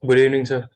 Good evening sir.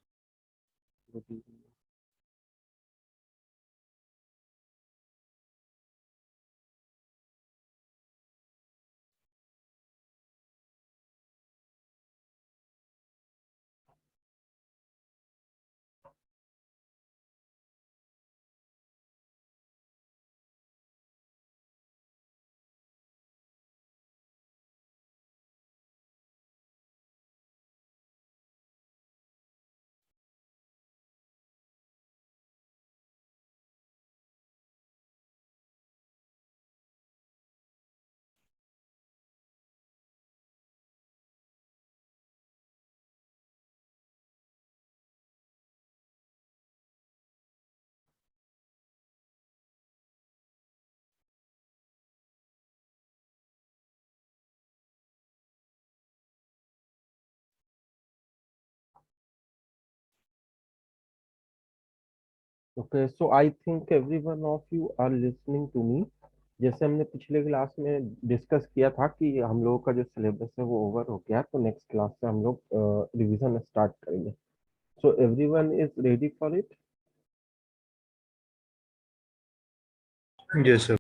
Okay, so I think every one of you are listening to me. जैसे हमने पिछले class में discuss किया था कि हम लोगों का जो सिलेबस है वो ओवर हो गया, तो नेक्स्ट क्लास से हम लोग रिवीजन स्टार्ट करेंगे। So everyone is ready for it. Yes sir.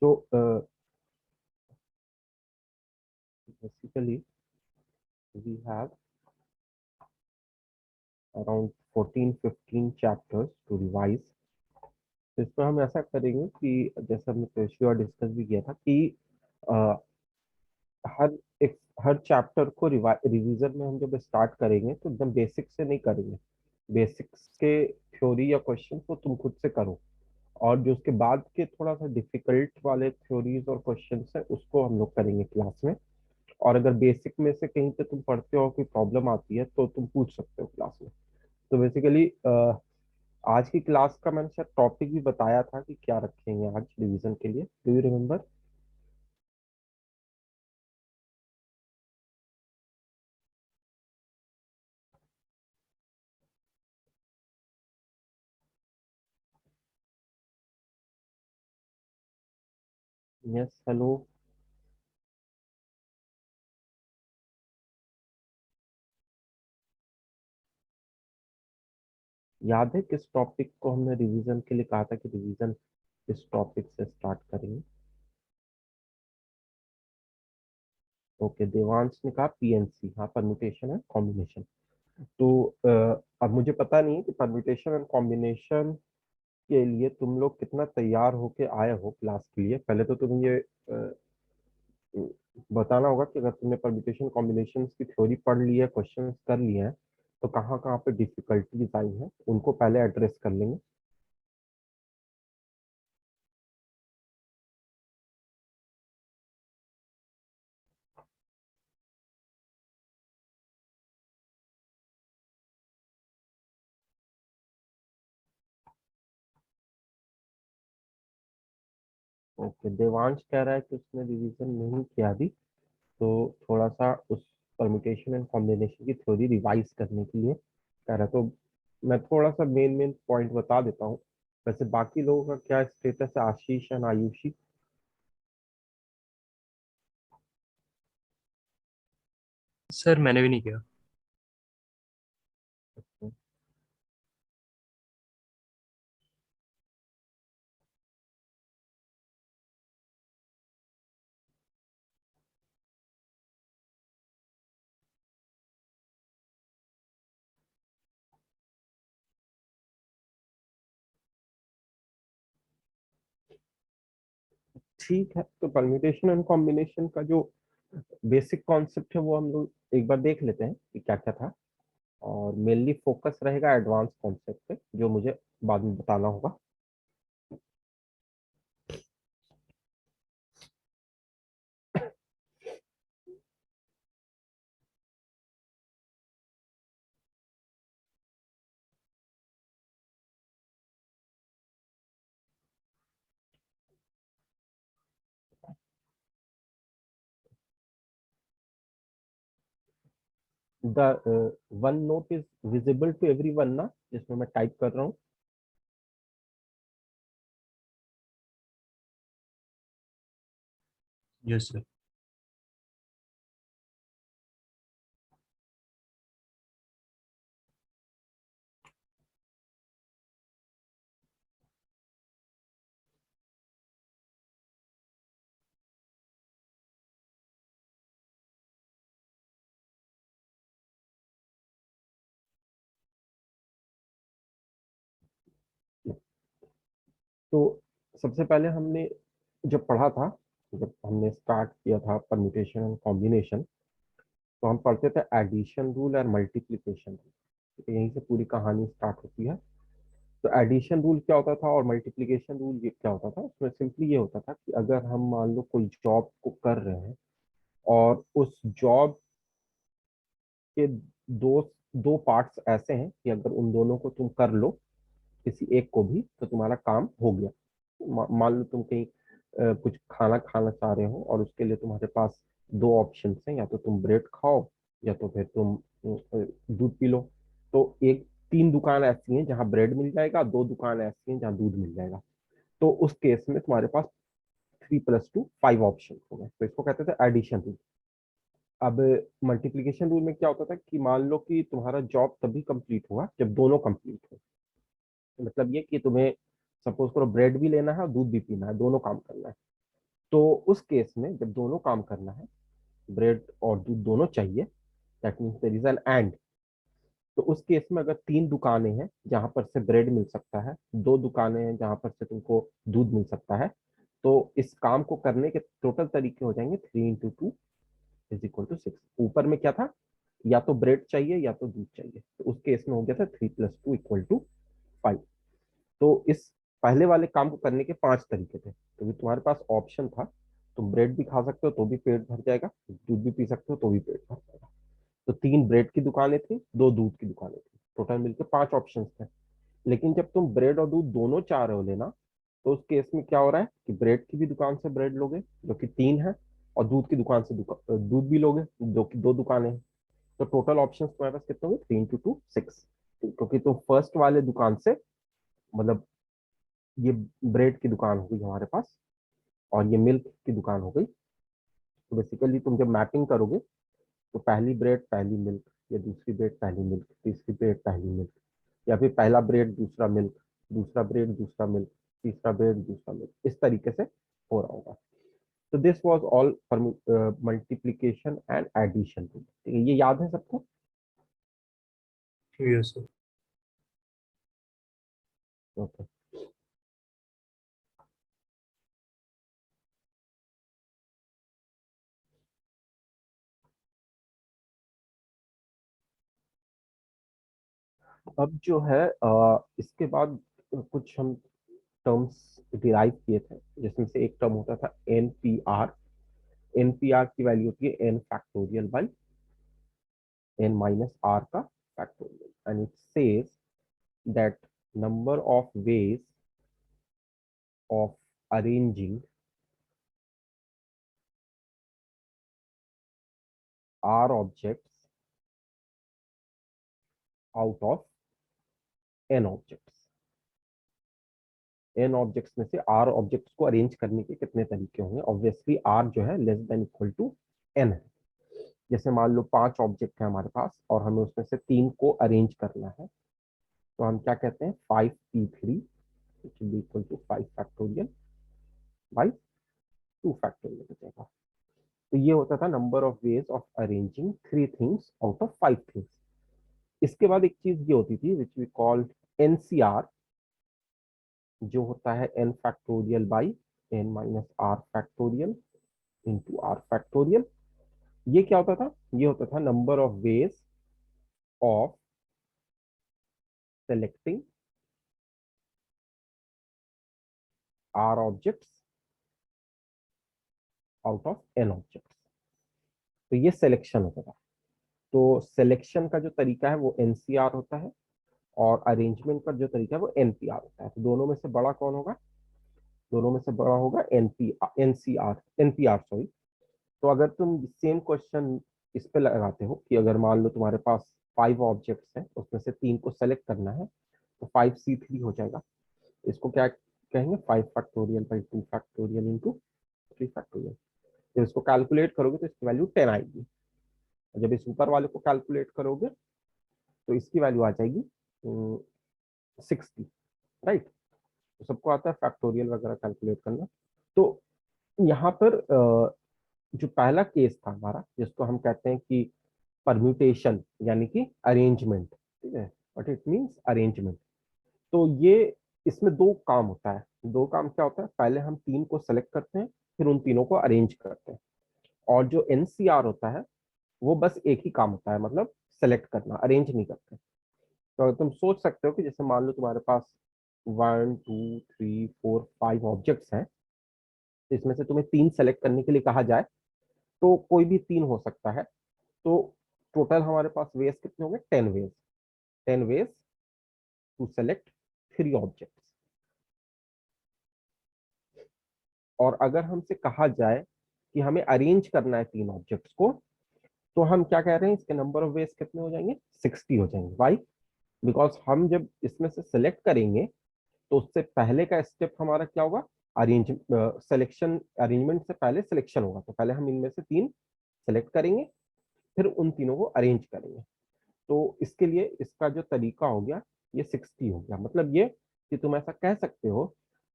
तो basically we have around 14-15 chapters to revise. तो इसमें हम ऐसा करेंगे कि जैसे हमने पिछली बार डिस्कस भी किया था कि अ, हर एक हर चैप्टर को रिवीजन में हम जब स्टार्ट करेंगे तो एकदम बेसिक से नहीं करेंगे। बेसिक्स के थ्योरी या क्वेश्चन को तुम खुद से करो, और जो उसके बाद के थोड़ा सा डिफिकल्ट वाले थ्योरीज और क्वेश्चंस है उसको हम लोग करेंगे क्लास में। और अगर बेसिक में से कहीं पे तुम पढ़ते हो कोई प्रॉब्लम आती है तो तुम पूछ सकते हो क्लास में। तो बेसिकली आज की क्लास का मैंने शायद टॉपिक भी बताया था कि क्या रखेंगे आज रिवीजन के लिए। Do you remember? Yes, hello. याद है किस टॉपिक को हमने रिवीजन के लिए कहा था कि रिवीजन इस टॉपिक से स्टार्ट करेंगे? ओके, देवांश ने कहा पीएनसी, हाँ परम्यूटेशन एंड कॉम्बिनेशन। तो अब मुझे पता नहीं कि परम्यूटेशन एंड कॉम्बिनेशन के लिए तुम लोग कितना तैयार होके आए हो क्लास के लिए। पहले तो तुम ये बताना होगा कि अगर तुमने परम्यूटेशन कॉम्बिनेशन की थ्योरी पढ़ ली है, क्वेश्चंस कर लिए हैं, तो कहाँ कहाँ पे डिफिकल्टीज आई हैं उनको पहले एड्रेस कर लेंगे। ओके, देवांश कह रहा है कि उसने रिवीजन नहीं किया अभी, तो थोड़ा सा उस परम्यूटेशन एंड कॉम्बिनेशन की थ्योरी रिवाइज करने के लिए कह रहा है। तो मैं थोड़ा सा मेन मेन पॉइंट बता देता हूँ। वैसे बाकी लोगों का क्या स्टेटस है, आशीष एंड आयुषी? सर मैंने भी नहीं किया। ठीक है, तो परम्यूटेशन एंड कॉम्बिनेशन का जो बेसिक कॉन्सेप्ट है वो हम लोग एक बार देख लेते हैं कि क्या क्या था। और मेनली फोकस रहेगा एडवांस कॉन्सेप्ट पे जो मुझे बाद में बताना होगा। The OneNote is visible to everyone ना, जिसमें मैं टाइप कर रहा हूँ? Yes sir. तो सबसे पहले हमने जब पढ़ा था, जब हमने स्टार्ट किया था परम्यूटेशन एंड कॉम्बिनेशन, तो हम पढ़ते थे एडिशन रूल और मल्टीप्लिकेशन रूल। तो यहीं से पूरी कहानी स्टार्ट होती है। तो एडिशन रूल क्या होता था और मल्टीप्लिकेशन रूल ये क्या होता था? उसमें सिंपली ये होता था कि अगर हम मान लो कोई जॉब को कर रहे हैं और उस जॉब के दो दो पार्ट्स ऐसे हैं कि अगर उन दोनों को तुम कर लो, किसी एक को भी, तो तुम्हारा काम हो गया। मान लो तुम कहीं कुछ खाना खाना चाह रहे हो और उसके लिए तुम्हारे पास दो ऑप्शन हैं, या तो तुम ब्रेड खाओ या तो फिर तुम दूध पी लो। तो एक तीन दुकान ऐसी हैं जहां ब्रेड मिल जाएगा, दो दुकान ऐसी हैं जहां दूध मिल जाएगा। तो उस केस में तुम्हारे पास 3 + 2 5 ऑप्शन हो गए, तो इसको कहते थे एडिशन रूल। अब मल्टीप्लिकेशन रूल में क्या होता था कि मान लो कि तुम्हारा जॉब तभी कंप्लीट हुआ जब दोनों कंप्लीट हो। मतलब ये कि तुम्हें सपोज करो ब्रेड भी लेना है और दूध भी पीना है, दोनों काम करना है। तो उस केस में जब दोनों काम करना है, ब्रेड और दूध दोनों चाहिए, that means there is an end. तो उस केस में अगर तीन दुकानें हैं जहां पर से ब्रेड मिल सकता है, दो दुकानें हैं जहां पर से तुमको दूध मिल सकता है, तो इस काम को करने के टोटल तरीके हो जाएंगे 3 × 2 = 6। ऊपर में क्या था? या तो ब्रेड चाहिए या तो दूध चाहिए, तो उस केस में हो गया था 3 + 2 = 5। तो इस पहले वाले काम को करने के 5 तरीके थे, क्योंकि तुम्हारे पास ऑप्शन था, तुम ब्रेड भी खा सकते हो तो भी पेट भर जाएगा, दूध भी पी सकते हो तो भी पेट भर जाएगा। तो तीन ब्रेड की दुकानें थी, दो दूध की दुकानें थी, टोटल मिलकर 5 ऑप्शन थे। लेकिन जब तुम ब्रेड और दूध दोनों चाह रहे हो लेना, तो उस केस में क्या हो रहा है कि ब्रेड की भी दुकान से ब्रेड लोगे जो कि तीन है, और दूध की दुकान से दूध भी लोगे जो कि दो दुकानें हैं। तो टोटल ऑप्शन तुम्हारे पास कितने होंगे? 3 × 2 = 6, क्योंकि तुम फर्स्ट वाले दुकान से, मतलब ये ब्रेड की दुकान हो गई हमारे पास और ये मिल्क की दुकान हो गई। तो बेसिकली तुम जब मैपिंग करोगे, तो पहली ब्रेड पहली मिल्क, या दूसरी ब्रेड पहली मिल्क, तीसरी ब्रेड पहली मिल्क, या फिर पहला ब्रेड दूसरा मिल्क, दूसरा ब्रेड दूसरा मिल्क, तीसरा ब्रेड दूसरा मिल्क, इस तरीके से हो रहा होगा। तो this was all multiplication and addition. ठीक है, ये याद है सबको? Yes sir. ओके। अब जो है इसके बाद कुछ हम टर्म्स डिराइव किए थे, जिसमें से एक टर्म होता था एनपीआर। एनपीआर की वैल्यू होती है n⁻⁴ n-r का factorial, and it says that number of ways of arranging r objects out of n objects। n objects में से r ऑब्जेक्ट्स को अरेंज करने के कितने तरीके होंगे? ऑब्वियसली r जो है < n है। जैसे मान लो 5 ऑब्जेक्ट है हमारे पास और हमें उसमें से 3 को अरेंज करना है, तो हम क्या कहते हैं? 5p3 = 5 फैक्टोरियल बाई 2 फैक्टोरियल हो जाएगा। तो ये होता था number of ways of arranging 3 things out of 5 things. इसके बाद एक चीज ये होती थी विच वी कॉल्ड एनसीआर, जो होता है n⁻r⁻r इंटू आर फैक्टोरियल। ये क्या होता था? ये होता था number of ways of selecting r objects out of n objects. तो ये सिलेक्शन होता था। तो सिलेक्शन का जो तरीका है वो एनसीआर होता है, और अरेंजमेंट का जो तरीका है वो एनपीआर होता है। तो दोनों में से बड़ा कौन होगा? दोनों में से बड़ा होगा एनपीआर, एनसीआर, एनपीआर सॉरी। तो अगर तुम सेम क्वेश्चन इस पे लगाते हो कि अगर मान लो तुम्हारे पास 5 ऑब्जेक्ट्स हैं, उसमें से 3 को सेलेक्ट करना है, तो 5C3 हो जाएगा। इसको क्या कहेंगे, 5 फैक्टोरियल/2 फैक्टोरियल इंटू 3 फैक्टोरियल। जब इसको कैलकुलेट करोगे तो इसकी वैल्यू 10 आएगी। जब इस ऊपर वाले को कैलकुलेट करोगे तो इसकी वैल्यू आ जाएगी 60, राइट। तो सबको आता है फैक्टोरियल वगैरह कैलकुलेट करना। तो यहाँ पर जो पहला केस था हमारा, जिसको हम कहते हैं कि परम्यूटेशन यानी कि अरेंजमेंट, ठीक है, व्हाट इट मींस अरेंजमेंट। तो ये इसमें दो काम होता है। दो काम क्या होता है, पहले हम 3 को सेलेक्ट करते हैं, फिर उन तीनों को अरेंज करते हैं। और जो एनसीआर होता है वो बस एक ही काम होता है, मतलब सेलेक्ट करना, अरेंज नहीं करते। तो अगर तुम सोच सकते हो कि जैसे मान लो तुम्हारे पास 1 2 3 4 5 ऑब्जेक्ट्स हैं, तो इसमें से तुम्हें 3 सेलेक्ट करने के लिए कहा जाए तो कोई भी 3 हो सकता है। तो टोटल हमारे पास वेज कितने होंगे, 10 ways. 10 ways to select 3 objects. और अगर हमसे कहा जाए कि हमें अरेंज करना है 3 ऑब्जेक्ट्स को, तो हम क्या कह रहे हैं, इसके नंबर ऑफ वेज कितने हो जाएंगे, 60 हो जाएंगे। वाई? बिकॉज हम जब इसमें से सेलेक्ट करेंगे तो उससे पहले का स्टेप हमारा क्या होगा, अरेंज सिलेक्शन। अरेंजमेंट से पहले सिलेक्शन होगा, तो पहले हम इनमें से 3 सेलेक्ट करेंगे, फिर उन तीनों को अरेंज करेंगे। तो इसके लिए इसका जो तरीका हो गया, ये 60 हो गया। मतलब ये कि तुम ऐसा कह सकते हो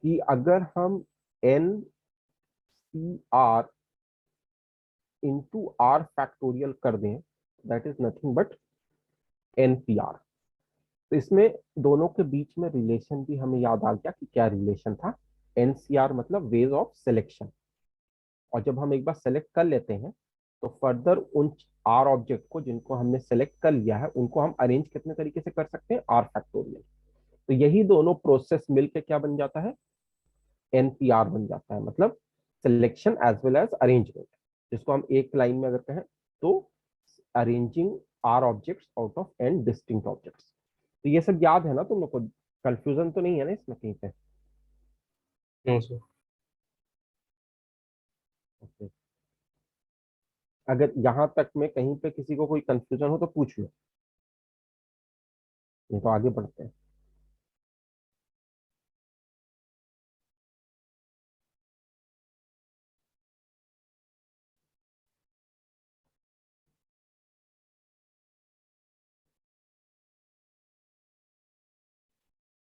कि अगर हम NCR इंटू आर फैक्टोरियल कर दें, that is nothing but NPR। तो इसमें दोनों के बीच में रिलेशन भी हमें याद आ गया कि क्या रिलेशन था। NCR मतलब वेज ऑफ सिलेक्शन। और जब हम एक बार सेलेक्ट कर लेते हैं तो फर्दर उन आर ऑब्जेक्ट को जिनको हमने सेलेक्ट कर लिया है उनको हम अरेंज कितने तरीके से कर सकते हैं, आर फैक्टोरियल। तो यही दोनों प्रोसेस मिलकर क्या बन जाता है, NPR बन जाता है। मतलब selection as well as arrangement, जिसको हम एक लाइन में अगर कहें तो arranging r objects out of n distinct objects. तो ये सब याद है ना तुम लोग को, कंफ्यूजन तो नहीं है ना इसमें कहीं पे? No sir. Okay. अगर यहाँ तक में कहीं पे किसी को कोई कंफ्यूजन हो तो पूछ लो, नहीं तो आगे बढ़ते हैं।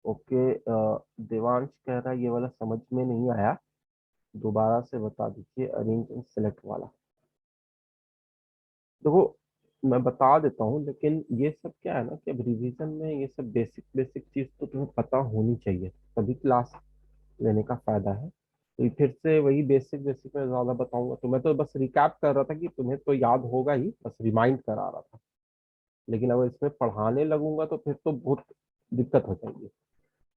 ओके, देवांश कह रहा है ये वाला समझ में नहीं आया, दोबारा से बता दीजिए, अरेंज एंड सेलेक्ट वाला। देखो मैं बता देता हूँ, लेकिन ये सब क्या है ना कि अब रिवीजन में ये सब बेसिक बेसिक चीज तो तुम्हें पता होनी चाहिए, तभी क्लास लेने का फायदा है। तो ये फिर से वही बेसिक बेसिक में ज्यादा बताऊंगा, तो मैं तो बस रिकैप कर रहा था कि तुम्हें तो याद होगा ही, बस रिमाइंड करा रहा था। लेकिन अगर इसमें पढ़ाने लगूंगा तो फिर तो बहुत दिक्कत हो जाएगी।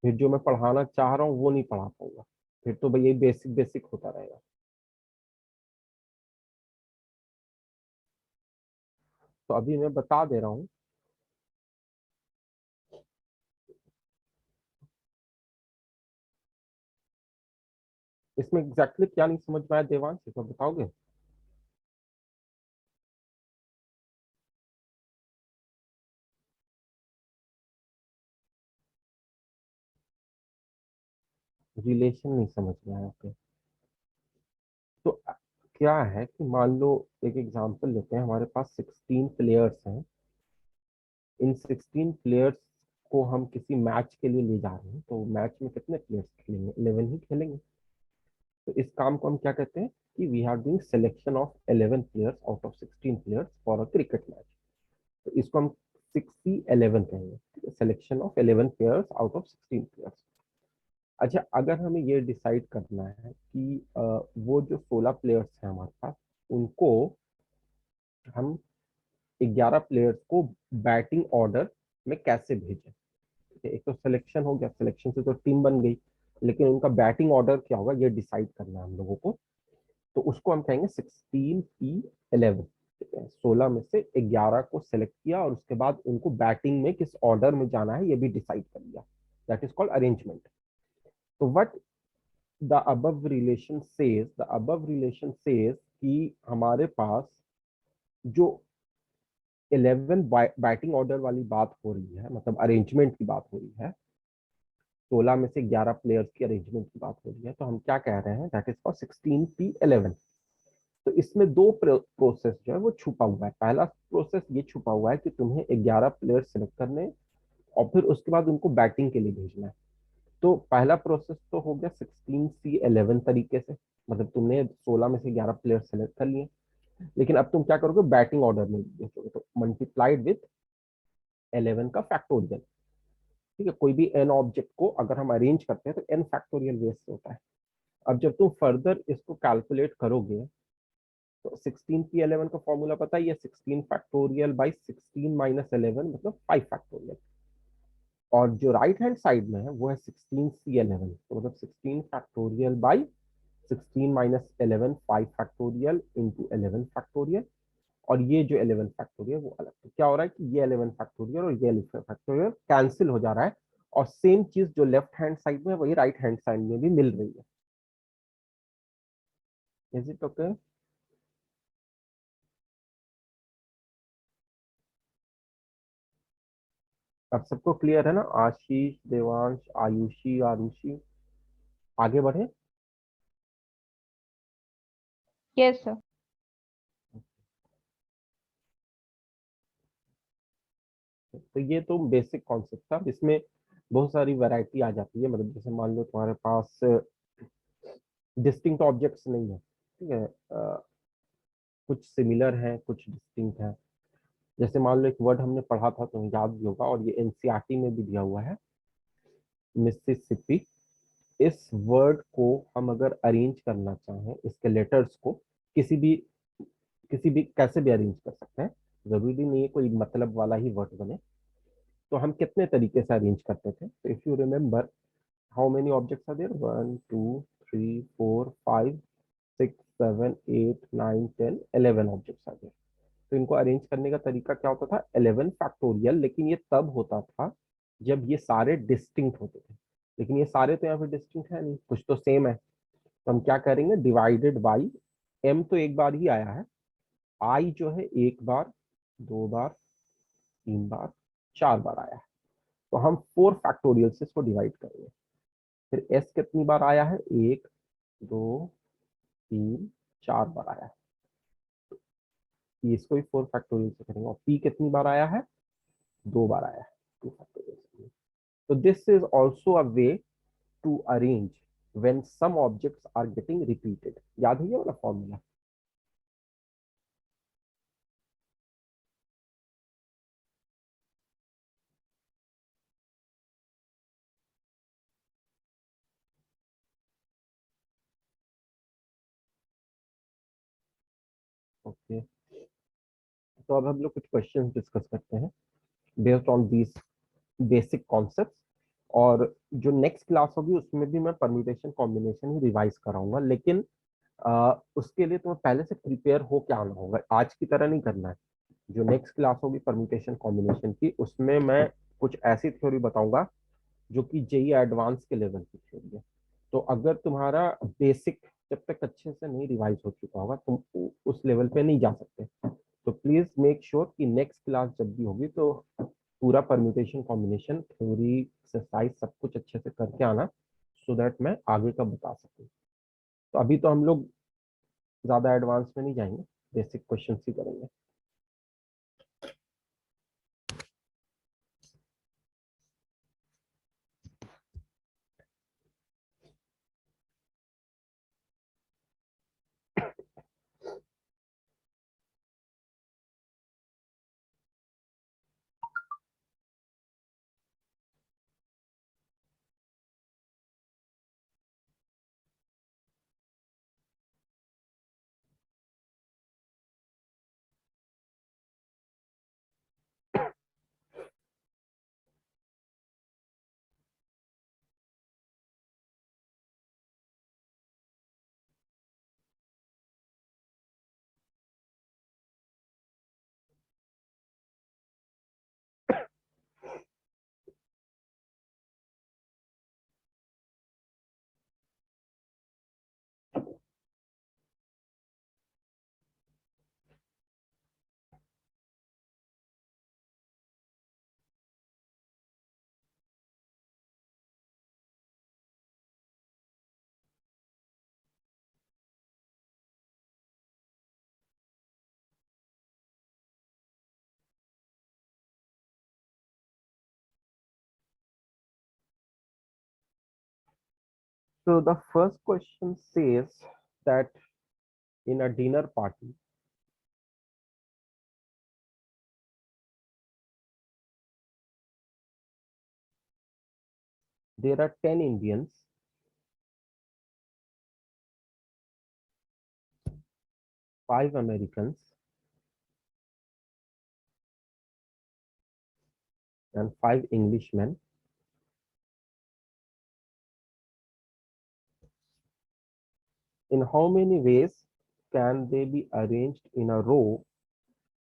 फिर जो मैं पढ़ाना चाह रहा हूँ वो नहीं पढ़ा पाऊंगा, फिर तो भाई यही बेसिक बेसिक होता रहेगा। तो अभी मैं बता दे रहा हूँ। इसमें एग्जैक्टली क्या नहीं समझ में आया देवांश, एक बार बताओगे? रिलेशन नहीं समझ में आया, ओके। तो क्या है कि मान लो एक एग्जांपल लेते हैं, हमारे पास 16 प्लेयर्स हैं। इन 16 प्लेयर्स को हम किसी मैच के लिए ले जा रहे हैं, तो मैच में कितने प्लेयर्स खेलेंगे, 11 ही खेलेंगे। तो इस काम को हम क्या कहते हैं कि we are doing selection of 11 players out of 16 players for a cricket match. तो इसको हम 60-11 कहेंगे, selection of 11 players out of 16 players. अच्छा, अगर हमें ये डिसाइड करना है कि वो जो 16 प्लेयर्स हैं हमारे पास, उनको हम 11 प्लेयर्स को बैटिंग ऑर्डर में कैसे भेजें। ठीक है, एक तो सिलेक्शन हो गया, सिलेक्शन से तो टीम बन गई, लेकिन उनका बैटिंग ऑर्डर क्या होगा ये डिसाइड करना है हम लोगों को। तो उसको हम कहेंगे 16P11। ठीक है, 16 में से 11 को सेलेक्ट किया और उसके बाद उनको बैटिंग में किस ऑर्डर में जाना है ये भी डिसाइड कर लिया। That is called arrangement. तो what the above relation says कि हमारे पास जो 11 बैटिंग ऑर्डर वाली बात हो रही है, मतलब अरेंजमेंट की बात हो रही है, 16 में से 11 प्लेयर्स की अरेंजमेंट की बात हो रही है, तो हम क्या कह रहे हैं, दैट इज फॉर 16P11। तो इसमें दो प्रोसेस जो है वो छुपा हुआ है। पहला प्रोसेस ये छुपा हुआ है कि तुम्हें 11 प्लेयर सिलेक्ट करने हैं और फिर उसके बाद उनको बैटिंग के लिए भेजना है। तो पहला प्रोसेस तो हो गया 16C11 तरीके से, मतलब तुमने 16 में से 11 प्लेयर सेलेक्ट कर लिए। लेकिन अब तुम क्या करोगे, बैटिंग ऑर्डर में भेजोगे, तो मल्टीप्लाइड विथ 11 का फैक्टोरियल। ठीक है, कोई भी एन ऑब्जेक्ट को अगर हम अरेंज करते हैं तो एन फैक्टोरियल बेस से होता है। अब जब तुम फर्दर इसको कैलकुलेट करोगे तो 16P11 का फॉर्मूला पता ही है, 16 फैक्टोरियल बाई 16 - 11 मतलब 5 फैक्टोरियल। और जो राइट हैंड साइड में है वो है 16C11, तो मतलब 16 factorial by 16 - 11 5 factorial into 11 factorial. और ये जो 11 फैक्टोरियल वो अलग, तो क्या हो रहा है कि ये 11 फैक्टोरियल और ये 11 फैक्टोरियल कैंसिल हो जा रहा है, और सेम चीज जो लेफ्ट हैंड साइड में है वही राइट हैंड साइड में भी मिल रही है। Is it okay? अब सबको क्लियर है ना? आशीष, देवांश, आयुषी, आरुषि, आगे बढ़े। Yes sir. तो ये तो बेसिक कॉन्सेप्ट था, इसमें बहुत सारी वैरायटी आ जाती है। मतलब जैसे मान लो तुम्हारे पास डिस्टिंक्ट ऑब्जेक्ट्स नहीं है, ठीक है, कुछ सिमिलर है कुछ डिस्टिंक्ट है। जैसे मान लो एक वर्ड हमने पढ़ा था, तुम्हें याद भी होगा, और ये एनसीईआरटी में भी दिया हुआ है, मिसिसिपी। इस वर्ड को हम अगर अरेंज करना चाहें, इसके लेटर्स को किसी भी कैसे भी अरेंज कर सकते हैं, जरूरी नहीं है कोई मतलब वाला ही वर्ड बने। तो हम कितने तरीके से अरेंज करते थे, तो if you remember, how many objects are there, 1 2 3 4 5 6 7 8 9 10 11 objects are there. तो इनको अरेंज करने का तरीका क्या होता था, 11 फैक्टोरियल, लेकिन ये तब होता था जब ये सारे डिस्टिंक्ट होते थे। लेकिन ये सारे तो यहाँ पे डिस्टिंक्ट है नहीं, कुछ तो सेम है। तो हम क्या करेंगे, डिवाइडेड बाई एम, तो एक बार ही आया है, आई जो है एक बार, दो बार, तीन बार, चार बार आया है। तो हम 4 फैक्टोरियल से इसको डिवाइड करेंगे। फिर एस कितनी बार आया है, एक, दो, तीन, चार बार आया है, इसको भी 4 फैक्टोरियल से करेंगे। और पी कितनी बार आया है, दो बार आया है, 2 फैक्टोरियल। तो this is also a way to arrange when some objects are getting repeated। याद है ये वाला फॉर्मूला? ओके, तो अब हम लोग कुछ क्वेश्चंस डिस्कस करते हैं based on these basic concepts. और जो नेक्स्ट क्लास होगी उसमें भी मैं परम्यूटेशन कॉम्बिनेशन ही रिवाइज कराऊंगा, लेकिन उसके लिए तुम्हें पहले से प्रिपेयर हो के आना होगा, आज की तरह नहीं करना है। जो नेक्स्ट क्लास होगी परम्यूटेशन कॉम्बिनेशन की, उसमें मैं कुछ ऐसी थ्योरी बताऊंगा जो कि जेई एडवांस के लेवल की थ्योरी है। तो अगर तुम्हारा बेसिक जब तक अच्छे से नहीं रिवाइज हो चुका होगा, तुम उस लेवल पे नहीं जा सकते। तो प्लीज मेक श्योर कि नेक्स्ट क्लास जब भी होगी तो पूरा परम्यूटेशन कॉम्बिनेशन थ्योरी एक्सरसाइज सब कुछ अच्छे से करके आना, सो दैट मैं आगे का बता सकूं। तो अभी तो हम लोग ज्यादा एडवांस में नहीं जाएंगे, बेसिक क्वेश्चन ही करेंगे। So the first question says that in a dinner party, there are 10 Indians, 5 Americans, and 5 Englishmen. In how many ways can they be arranged in a row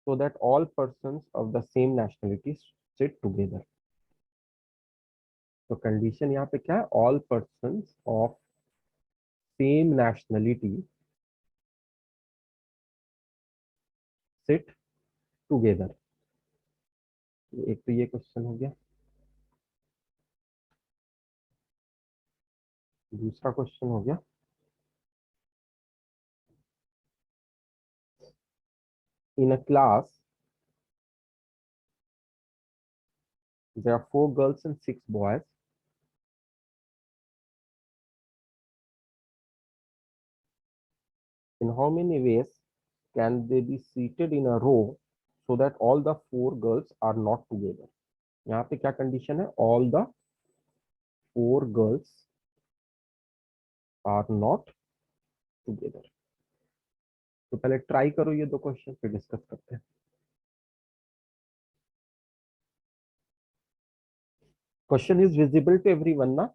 so that all persons of the same nationality sit together? तो condition यहाँ पे क्या है? All persons of same nationality sit together. एक तो ये question हो गया. दूसरा क्वेश्चन हो गया, in a class there are 4 girls and 6 boys. In how many ways can they be seated in a row so that all the 4 girls are not together? यहाँ पे क्या कंडीशन है? All the 4 girls are not together. तो पहले try करो ये 2 question, फिर discuss करते हैं. Question is visible to everyone ना?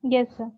Yes, sir.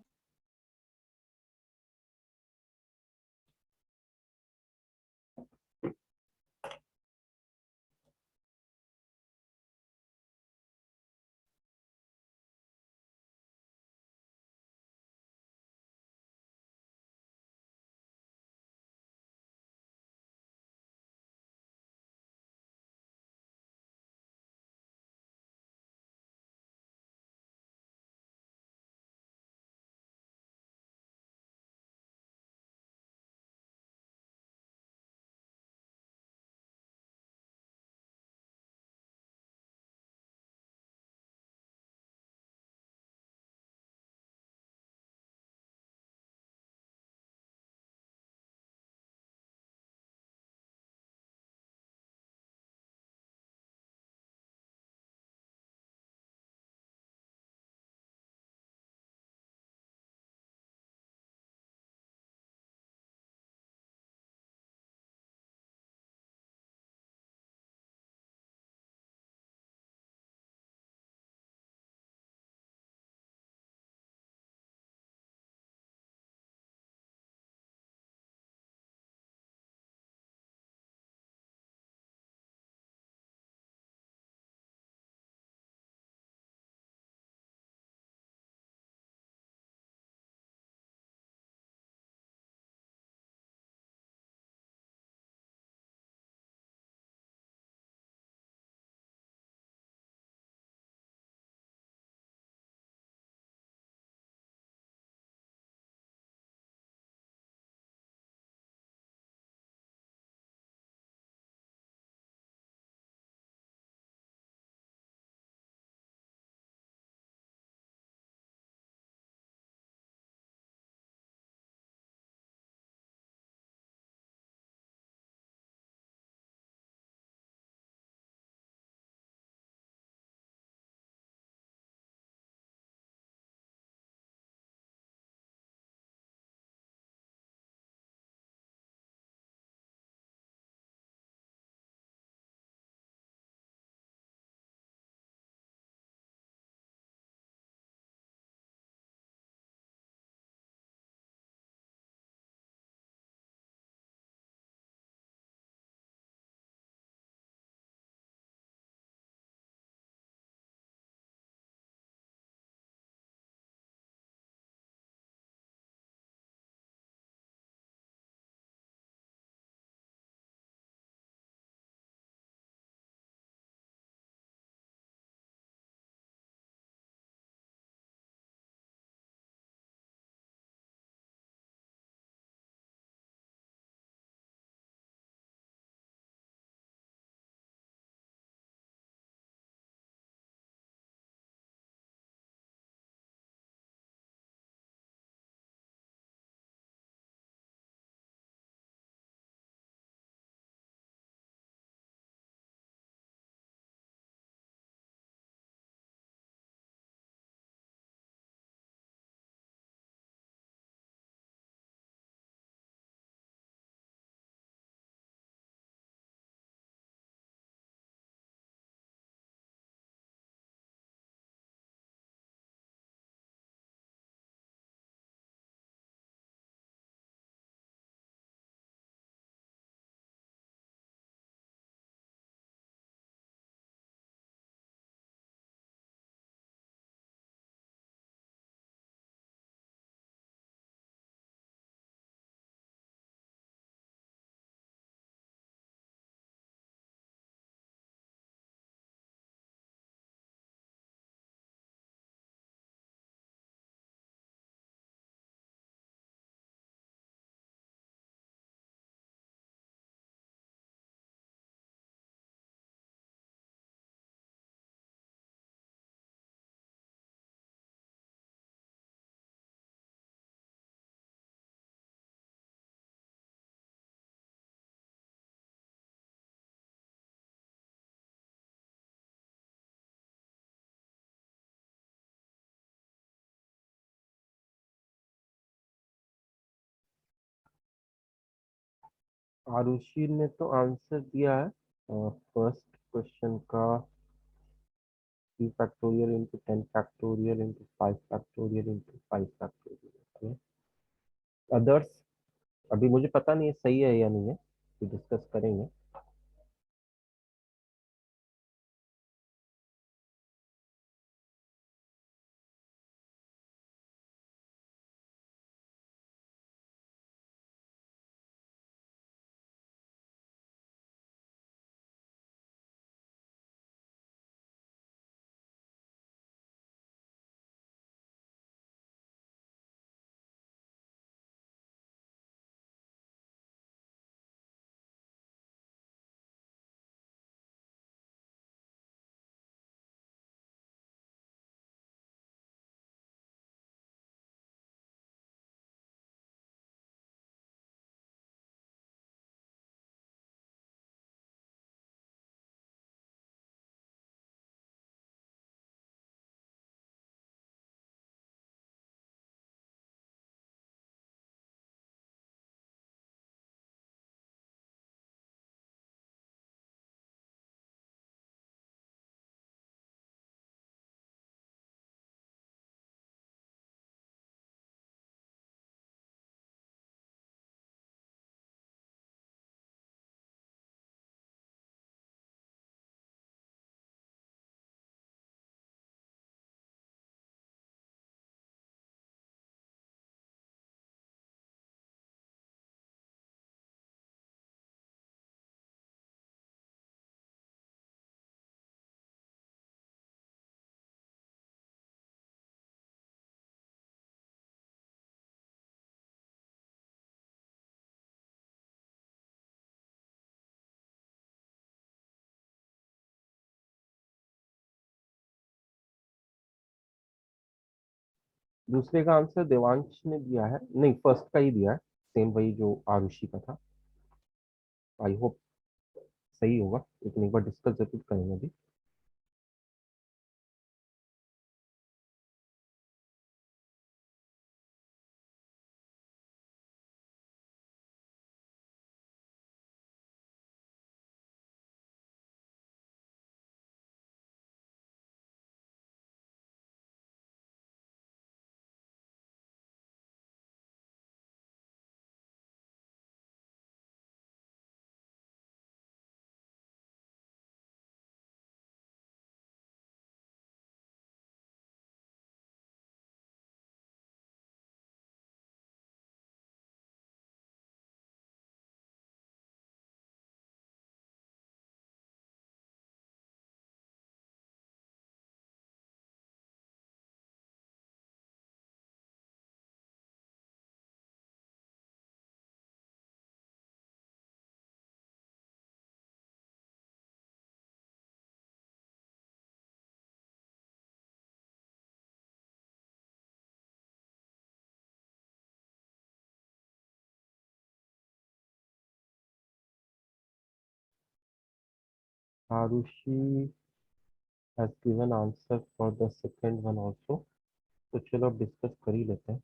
आरुषि ने तो आंसर दिया है फर्स्ट क्वेश्चन का 3 factorial into 10 factorial into 5 factorial into 5 factorial. Others अभी मुझे पता नहीं है सही है या नहीं है, तो डिस्कस करेंगे। दूसरे का आंसर देवांश ने दिया है, नहीं फर्स्ट का ही दिया है, सेम वही जो आरुषि का था। आई होप सही होगा, लेकिन एक बार डिस्कस जरूर करेंगे अभी। Arushi has given answer for the second one also, तो चलो अब डिस्कस कर ही लेते हैं।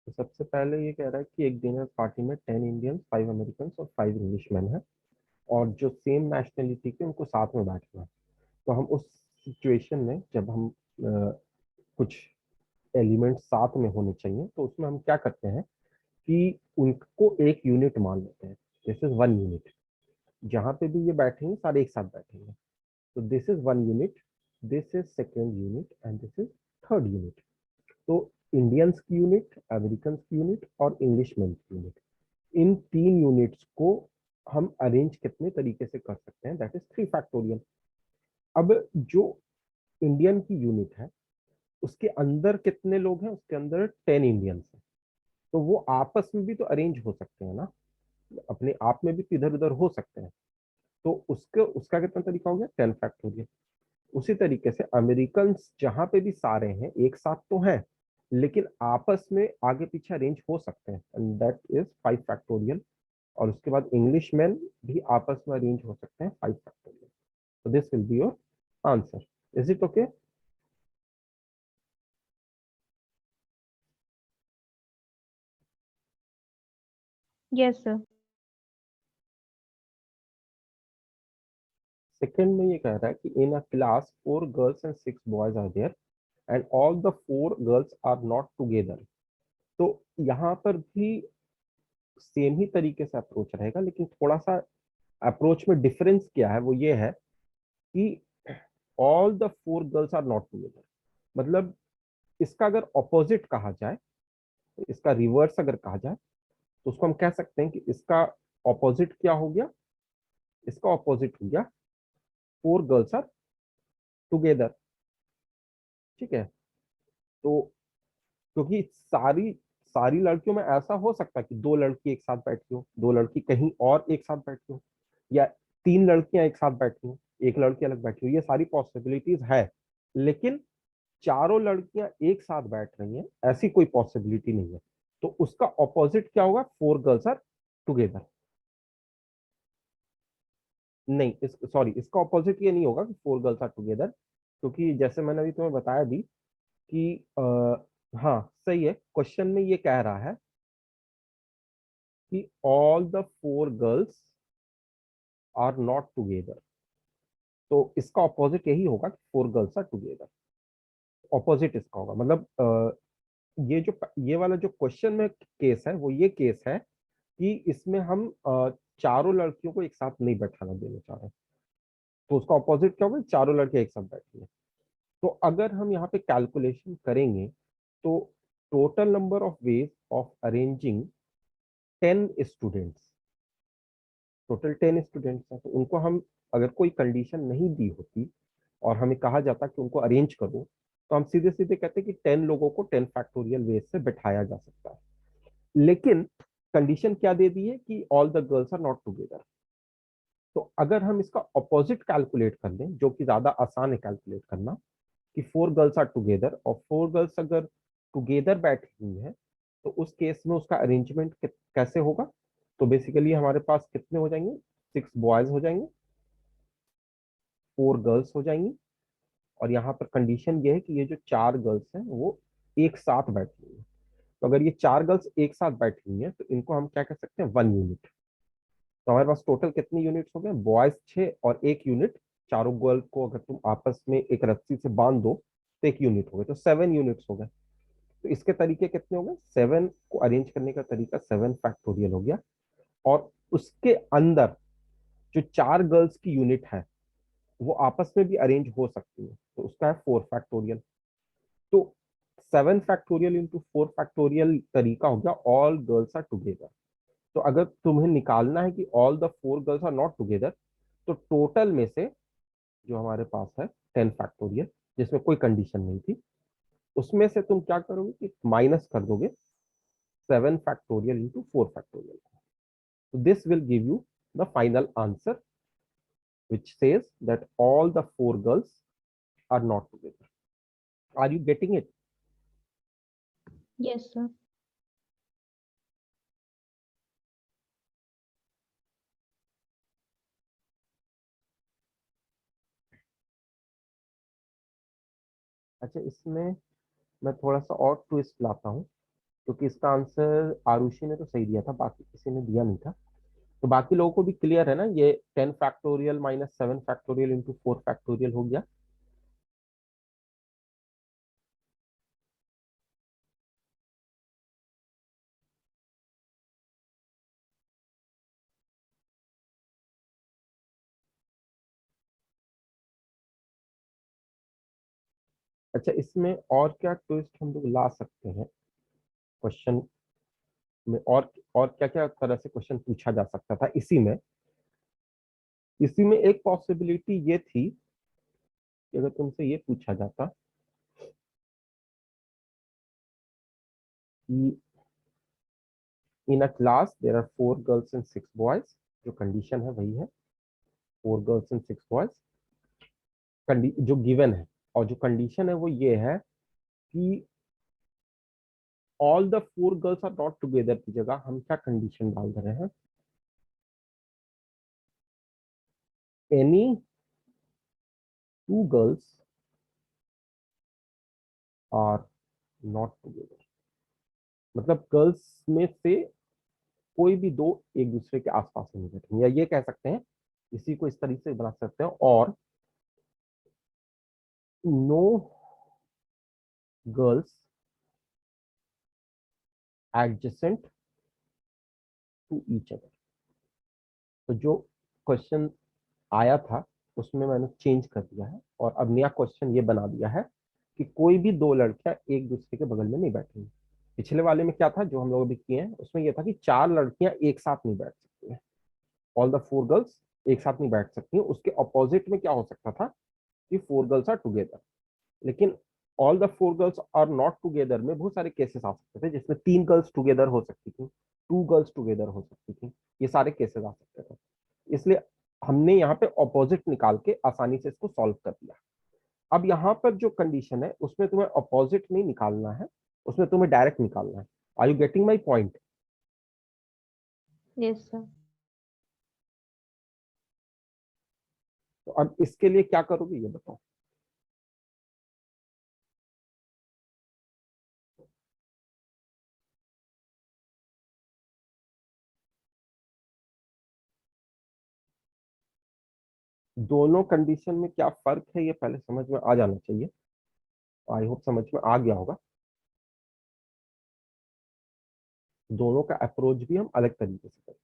तो सबसे पहले ये कह रहा है कि एक डिनर पार्टी में 10 इंडियंस 5 अमेरिकन और 5 इंग्लिशमैन हैं, और जो सेम नेशनलिटी के उनको साथ में बैठना है। तो हम उस सिचुएशन में जब हम कुछ एलिमेंट साथ में होने चाहिए, तो उसमें हम क्या करते हैं कि उनको एक यूनिट मान लेते हैं। This is 1 unit. जहां पे भी ये बैठेंगे सारे एक साथ बैठेंगे, तो this is 1 unit, this is second unit and this is third unit. तो इंडियंस की यूनिट, अमेरिकन की यूनिट और इंग्लिशमैन की यूनिट, इन 3 यूनिट्स को हम अरेंज कितने तरीके से कर सकते हैं, दैट इज 3 फैक्टोरियल। अब जो इंडियन की यूनिट है उसके अंदर कितने लोग हैं, उसके अंदर 10 इंडियंस हैं, तो वो आपस में भी तो अरेंज हो सकते हैं ना, अपने आप में भी तो इधर उधर हो सकते हैं। तो उसके उसका कितना तरीका हो गया, 10 फैक्टोरियल। उसी तरीके से अमेरिकन जहां पे भी सारे हैं एक साथ तो हैं, लेकिन आपस में आगे पीछे अरेंज हो सकते हैं, एंड दैट इज 5 फैक्टोरियल। और उसके बाद इंग्लिश मैन भी आपस में अरेंज हो सकते हैं, 5 factorial. So this will be your answer. Is it okay? Yes, sir. Second में ये कह रहा है कि in a class 4 girls and 6 boys are there and all the 4 girls are not together. तो यहाँ पर भी सेम ही तरीके से अप्रोच रहेगा, लेकिन थोड़ा सा अप्रोच में डिफरेंस क्या है, वो ये है कि all the 4 girls are not together. मतलब इसका अगर ऑपोजिट कहा जाए, इसका रिवर्स अगर कहा जाए, तो उसको हम कह सकते हैं कि इसका ऑपोजिट क्या हो गया, इसका ऑपोजिट हो गया 4 गर्ल्स आर टुगेदर। ठीक है, तो क्योंकि सारी सारी लड़कियों में ऐसा हो सकता है कि 2 लड़की एक साथ बैठी हो, 2 लड़की कहीं और एक साथ बैठी हो, या 3 लड़कियां एक साथ बैठी हो, एक लड़की अलग बैठी हो, ये सारी पॉसिबिलिटीज है। लेकिन चारों लड़कियां एक साथ बैठ रही हैं, ऐसी कोई पॉसिबिलिटी नहीं है। तो उसका ऑपोजिट क्या होगा, 4 गर्ल्स आर टुगेदर। नहीं, इस सॉरी, इसका ऑपोजिट ये नहीं होगा कि 4 गर्ल्स आर टुगेदर, क्योंकि जैसे मैंने अभी तुम्हें बताया भी कि हाँ सही है, क्वेश्चन में ये कह रहा है कि all the 4 girls are not together. तो इसका ऑपोजिट यही होगा कि 4 गर्ल्स आर टुगेदर। ऑपोजिट इसका होगा, मतलब ये वाला जो क्वेश्चन में केस है, वो ये केस है कि इसमें हम चारों लड़कियों को एक साथ नहीं बैठाना देना चाह रहे हैं। तो उसका ऑपोजिट क्या होगा, चारों लड़के एक साथ बैठेंगे। तो अगर हम यहाँ पे कैलकुलेशन करेंगे, तो total number of ways of arranging 10 students, total 10 students हैं, तो उनको हम, अगर कोई कंडीशन नहीं दी होती और हमें कहा जाता कि उनको अरेंज करो, तो हम सीधे सीधे कहते कि 10 लोगों को 10 फैक्टोरियल वेज से बैठाया जा सकता है। लेकिन कंडीशन क्या दे दी है कि all the girls are not together. तो अगर हम इसका ऑपोजिट कैलकुलेट कर लें, जो कि ज्यादा आसान है कैलकुलेट करना, कि 4 गर्ल्स आर टुगेदर, और 4 गर्ल्स अगर टुगेदर बैठी हुई है, तो उस केस में उसका अरेंजमेंट कैसे होगा। तो बेसिकली हमारे पास कितने हो जाएंगे, 6 बॉयज हो जाएंगे, 4 गर्ल्स हो जाएंगी, और यहाँ पर कंडीशन ये है कि ये जो 4 गर्ल्स हैं वो एक साथ बैठी हुई है। तो अगर ये 4 गर्ल्स एक साथ बैठी हुई हैं, तो इनको हम क्या कह सकते हैं, 1 यूनिट। तो हमारे पास टोटल कितने यूनिट्स हो गए, बॉयज 6 और 1 यूनिट। चारों गर्ल को अगर तुम आपस में एक रस्सी से बांध दो, तो 1 यूनिट हो गए, तो 7 यूनिट्स हो गए। तो इसके तरीके कितने हो गए, 7 को अरेंज करने का तरीका 7 फैक्टोरियल हो गया। और उसके अंदर जो 4 गर्ल्स की यूनिट है, वो आपस में भी अरेंज हो सकती है, तो उसका है 4 फैक्टोरियल। तो 7 फैक्टोरियल इंटू 4 फैक्टोरियल तरीका हो गया ऑल गर्ल्स आर टुगेदर। तो अगर तुम्हें निकालना है कि all the 4 girls are not together, तो टोटल में से जो हमारे पास है 10 फैक्टोरियल, जिसमें कोई कंडीशन नहीं थी, उसमें से तुम क्या करोगे कि माइनस कर दोगे 7 factorial into 4 factorial. So this will give you the final answer, which says that all the 4 girls are not together. Are you getting it? Yes, sir. अच्छा, इसमें मैं थोड़ा सा और ट्विस्ट लाता हूँ, क्योंकि इसका आंसर आरुषि ने तो सही दिया था, बाकी किसी ने दिया नहीं था। तो बाकी लोगों को भी क्लियर है ना, ये 10 factorial minus 7 factorial into 4 factorial हो गया। अच्छा, इसमें और क्या ट्विस्ट हम लोग ला सकते हैं क्वेश्चन में, और क्या क्या तरह से क्वेश्चन पूछा जा सकता था इसी में एक पॉसिबिलिटी ये थी कि अगर तुमसे ये पूछा जाता कि in a class there are 4 girls and 6 boys, जो कंडीशन है वही है, 4 गर्ल्स एंड 6 बॉयज जो गिवन है, और जो कंडीशन है वो ये है कि all the 4 girls are not together की जगह हम क्या कंडीशन डाल रहे हैं, any two girls are not together, मतलब गर्ल्स में से कोई भी दो एक दूसरे के आसपास नहीं बैठेंगे, या ये कह सकते हैं, इसी को इस तरीके से बना सकते हैं, और no girls adjacent to each other. तो जो क्वेश्चन आया था उसमें मैंने चेंज कर दिया है, और अब नया क्वेश्चन ये बना दिया है कि कोई भी दो लड़कियां एक दूसरे के बगल में नहीं बैठेंगी। पिछले वाले में क्या था जो हम लोग अभी किए हैं, उसमें यह था कि चार लड़कियां एक साथ नहीं बैठ सकती हैं, ऑल द फोर गर्ल्स एक साथ नहीं बैठ सकती हैं। उसके अपोजिट में क्या हो सकता था कि फोर गर्ल्स आर टुगेदर, लेकिन all the four girls are not together में बहुत सारे केसेस आ सकते थे, जिसमें तीन गर्ल्स टुगेदर हो सकती थी, टू गर्ल्स टुगेदर हो सकती थी, ये सारे केसेस आ सकते थे। इसलिए हमने यहाँ पे ऑपोजिट निकाल के आसानी से इसको सॉल्व कर दिया। अब यहाँ पर जो कंडीशन है उसमें तुम्हें ऑपोजिट नहीं निकालना है, उसमें तुम्हें डायरेक्ट निकालना है। Are you getting my point? Yes, sir. तो अब इसके लिए क्या करोगे ये बताओ। दोनों कंडीशन में क्या फर्क है ये पहले समझ में आ जाना चाहिए। आई होप समझ में आ गया होगा। दोनों का अप्रोच भी हम अलग तरीके से करते हैं।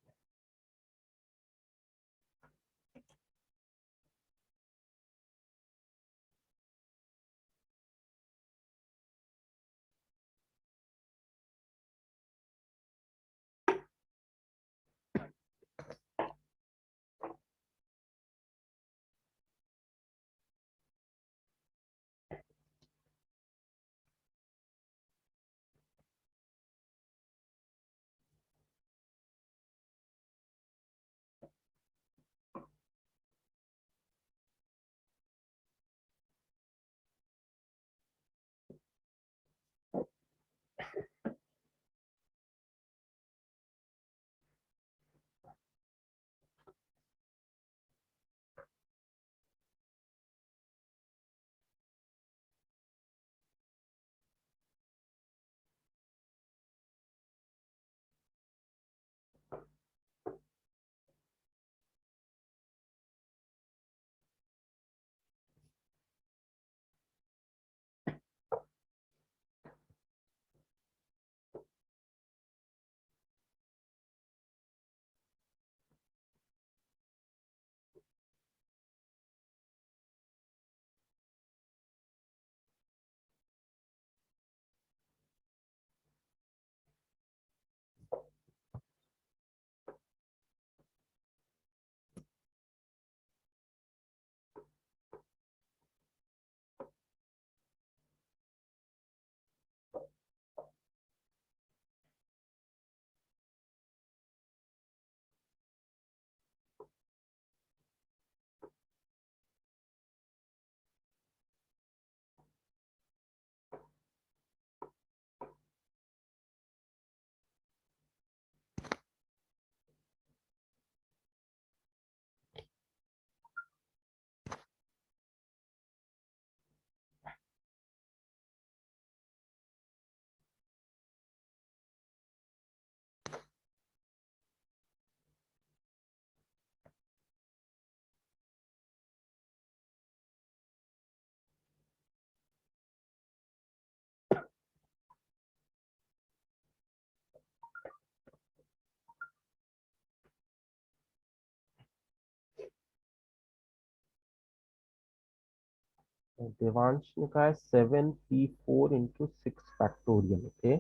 तो देवांश ने कहा है 7p4 into 6 factorial. Okay,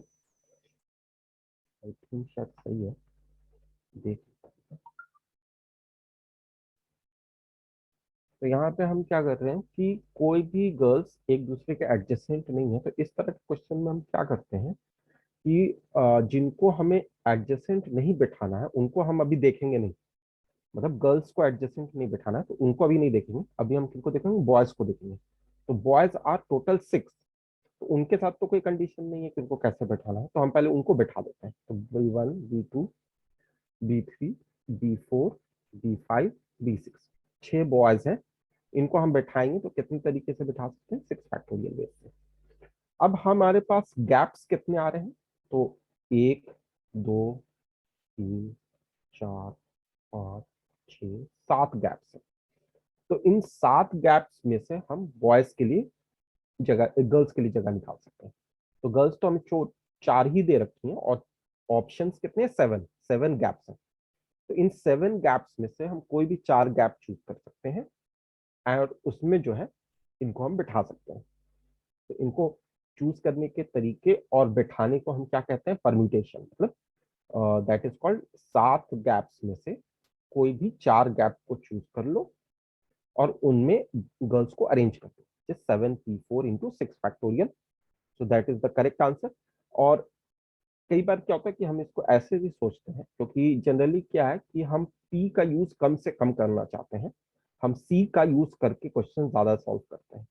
I think शायद सही है। देख, तो यहाँ पे हम क्या कर रहे हैं कि कोई भी गर्ल्स एक दूसरे के एडजेसेंट नहीं है, तो इस तरह के क्वेश्चन में हम क्या करते हैं कि जिनको हमें एडजेसेंट नहीं बिठाना है उनको हम अभी देखेंगे नहीं। मतलब गर्ल्स को एडजेसेंट नहीं बिठाना है तो उनको अभी नहीं देखेंगे, अभी हम किनको देखेंगे, बॉयज को देखेंगे। तो बॉयज आर टोटल 6, तो उनके साथ तो कोई कंडीशन नहीं है कि उनको कैसे बैठाना है, तो हम पहले उनको बैठा देते हैं। तो B1, B2, B3, B4, B5, B6, 6 boys हैं, इनको हम बैठाएंगे तो कितने तरीके से बैठा सकते हैं, 6 फैक्टोरियल बेस से। अब हमारे पास गैप्स कितने आ रहे हैं, तो 1 2 3 4 5 6 7 गैप्स है। तो इन 7 गैप्स में से हम बॉयज के लिए जगह, गर्ल्स के लिए जगह निकाल सकते हैं। तो गर्ल्स तो हमें 4 ही दे रखी हैं और ऑप्शंस कितने हैं, 7 गैप्स हैं। तो इन 7 गैप्स में से हम कोई भी 4 गैप चूज कर सकते हैं और उसमें जो है इनको हम बिठा सकते हैं। तो इनको चूज करने के तरीके और बिठाने को हम क्या कहते हैं, परम्यूटेशन, मतलब दैट इज कॉल्ड 7 गैप्स में से कोई भी 4 गैप को चूज कर लो और उनमें गर्ल्स को अरेंज कर दो, 7p4 into 6 factorial. So that is the correct answer. और कई बार क्या होता है कि हम इसको ऐसे भी सोचते हैं, क्योंकि जनरली क्या है कि हम पी का यूज कम से कम करना चाहते हैं, हम सी का यूज करके क्वेश्चन ज्यादा सॉल्व करते हैं।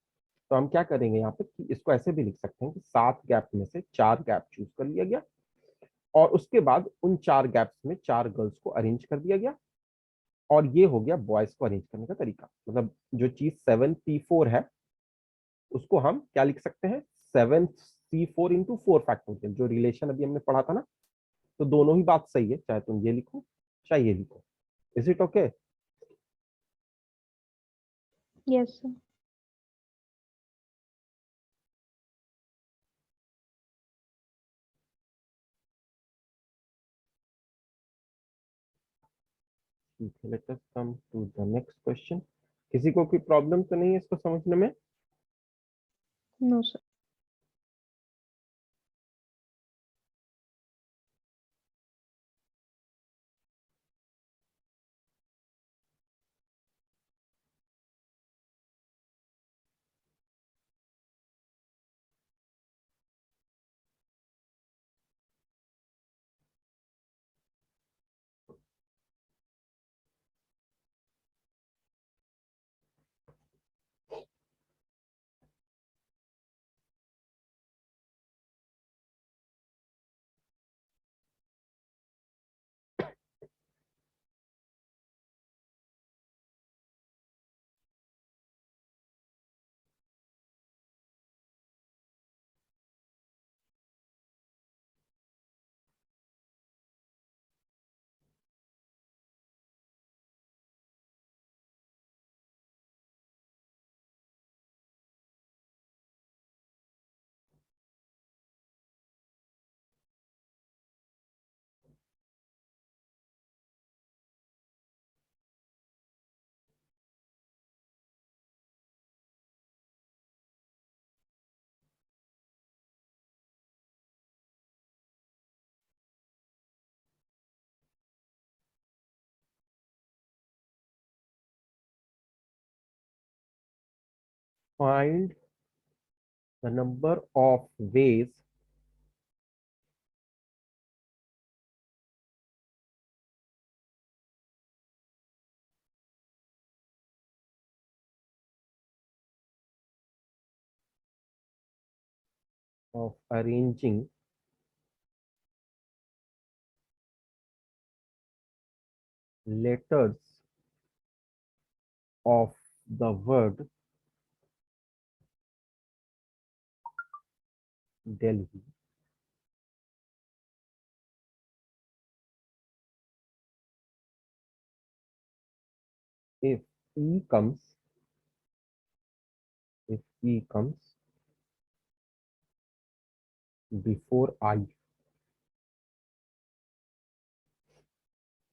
तो हम क्या करेंगे यहाँ पे कि इसको ऐसे भी लिख सकते हैं कि 7 गैप में से 4 गैप चूज कर लिया गया और उसके बाद उन 4 गैप्स में 4 गर्ल्स को अरेंज कर दिया गया और ये हो गया बॉयज को अरेंज करने का तरीका। मतलब जो चीज 7p4 है उसको हम क्या लिख सकते हैं, 7c4 इंटू 4 फैक्टोरियल, जो रिलेशन अभी हमने पढ़ा था ना। तो दोनों ही बात सही है, चाहे तुम ये लिखो चाहे ये लिखो। Is it okay? Yes, sir. ठीक है, let us come to the next question. किसी को कोई प्रॉब्लम तो नहीं है इसको समझने में? No, sir. Find the number of ways of arranging letters of the word Delhi if E comes, if E comes before I।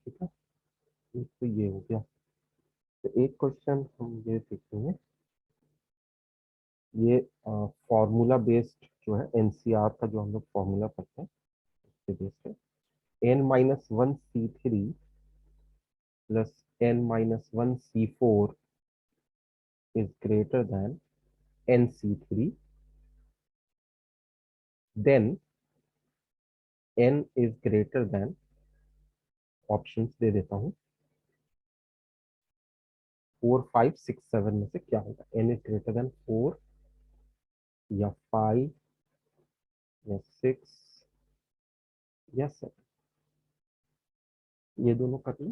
ठीक है, एक तो ये हो गया। तो एक क्वेश्चन हम ये देखेंगे, ये फॉर्मूला बेस्ड जो है एनसीआर का जो हम लोग फॉर्मूला पढ़ते हैं उसके बेस्ड है। n-1c3 plus n-1c4 is greater than nc3, then n is greater than, options दे देता हूँ, 4 5 6 7 में से क्या होगा, n इज ग्रेटर देन 4 या 5 या 6 या 7, ये दोनों कर लो।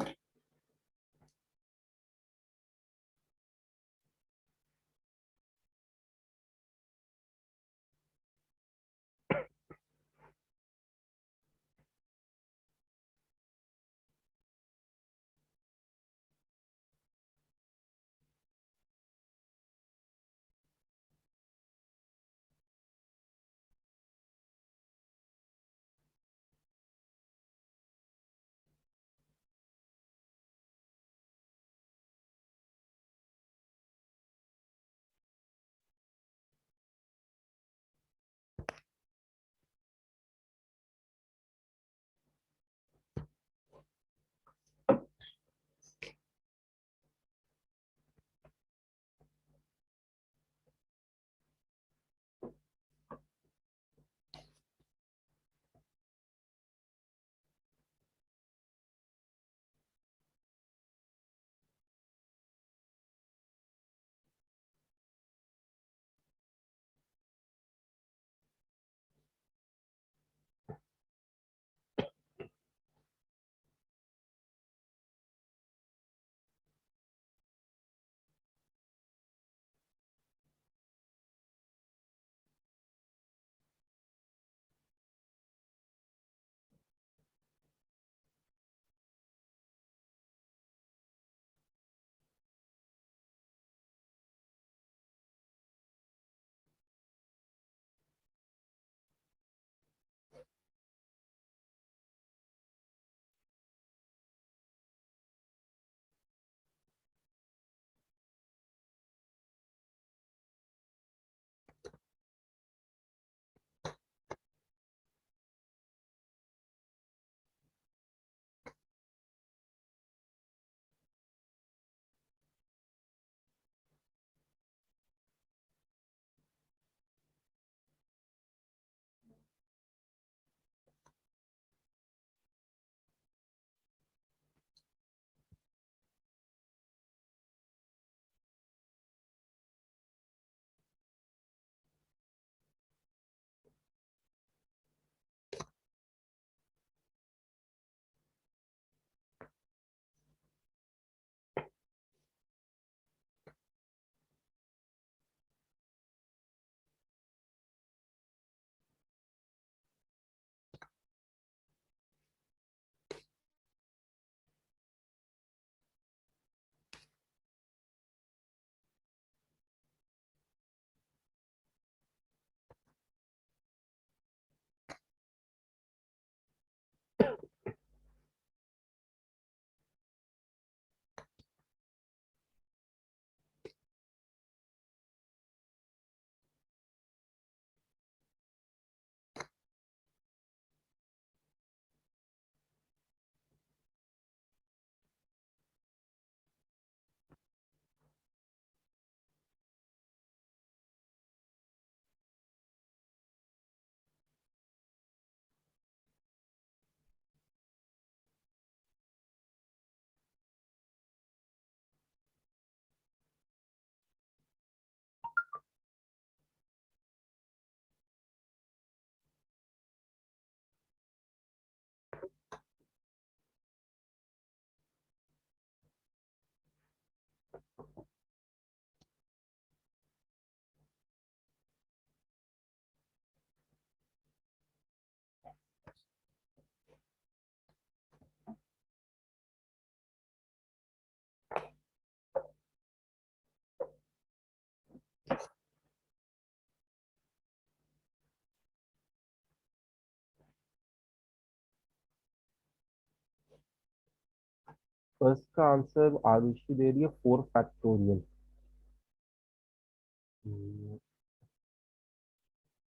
फर्स्ट का आंसर आरुषि दे रही है 4 फैक्टोरियल।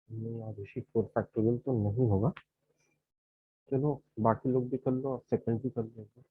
नहीं, आरुषि 4 फैक्टोरियल तो नहीं होगा। चलो बाकी लोग भी कर लो और सेकंड भी कर लेंगे।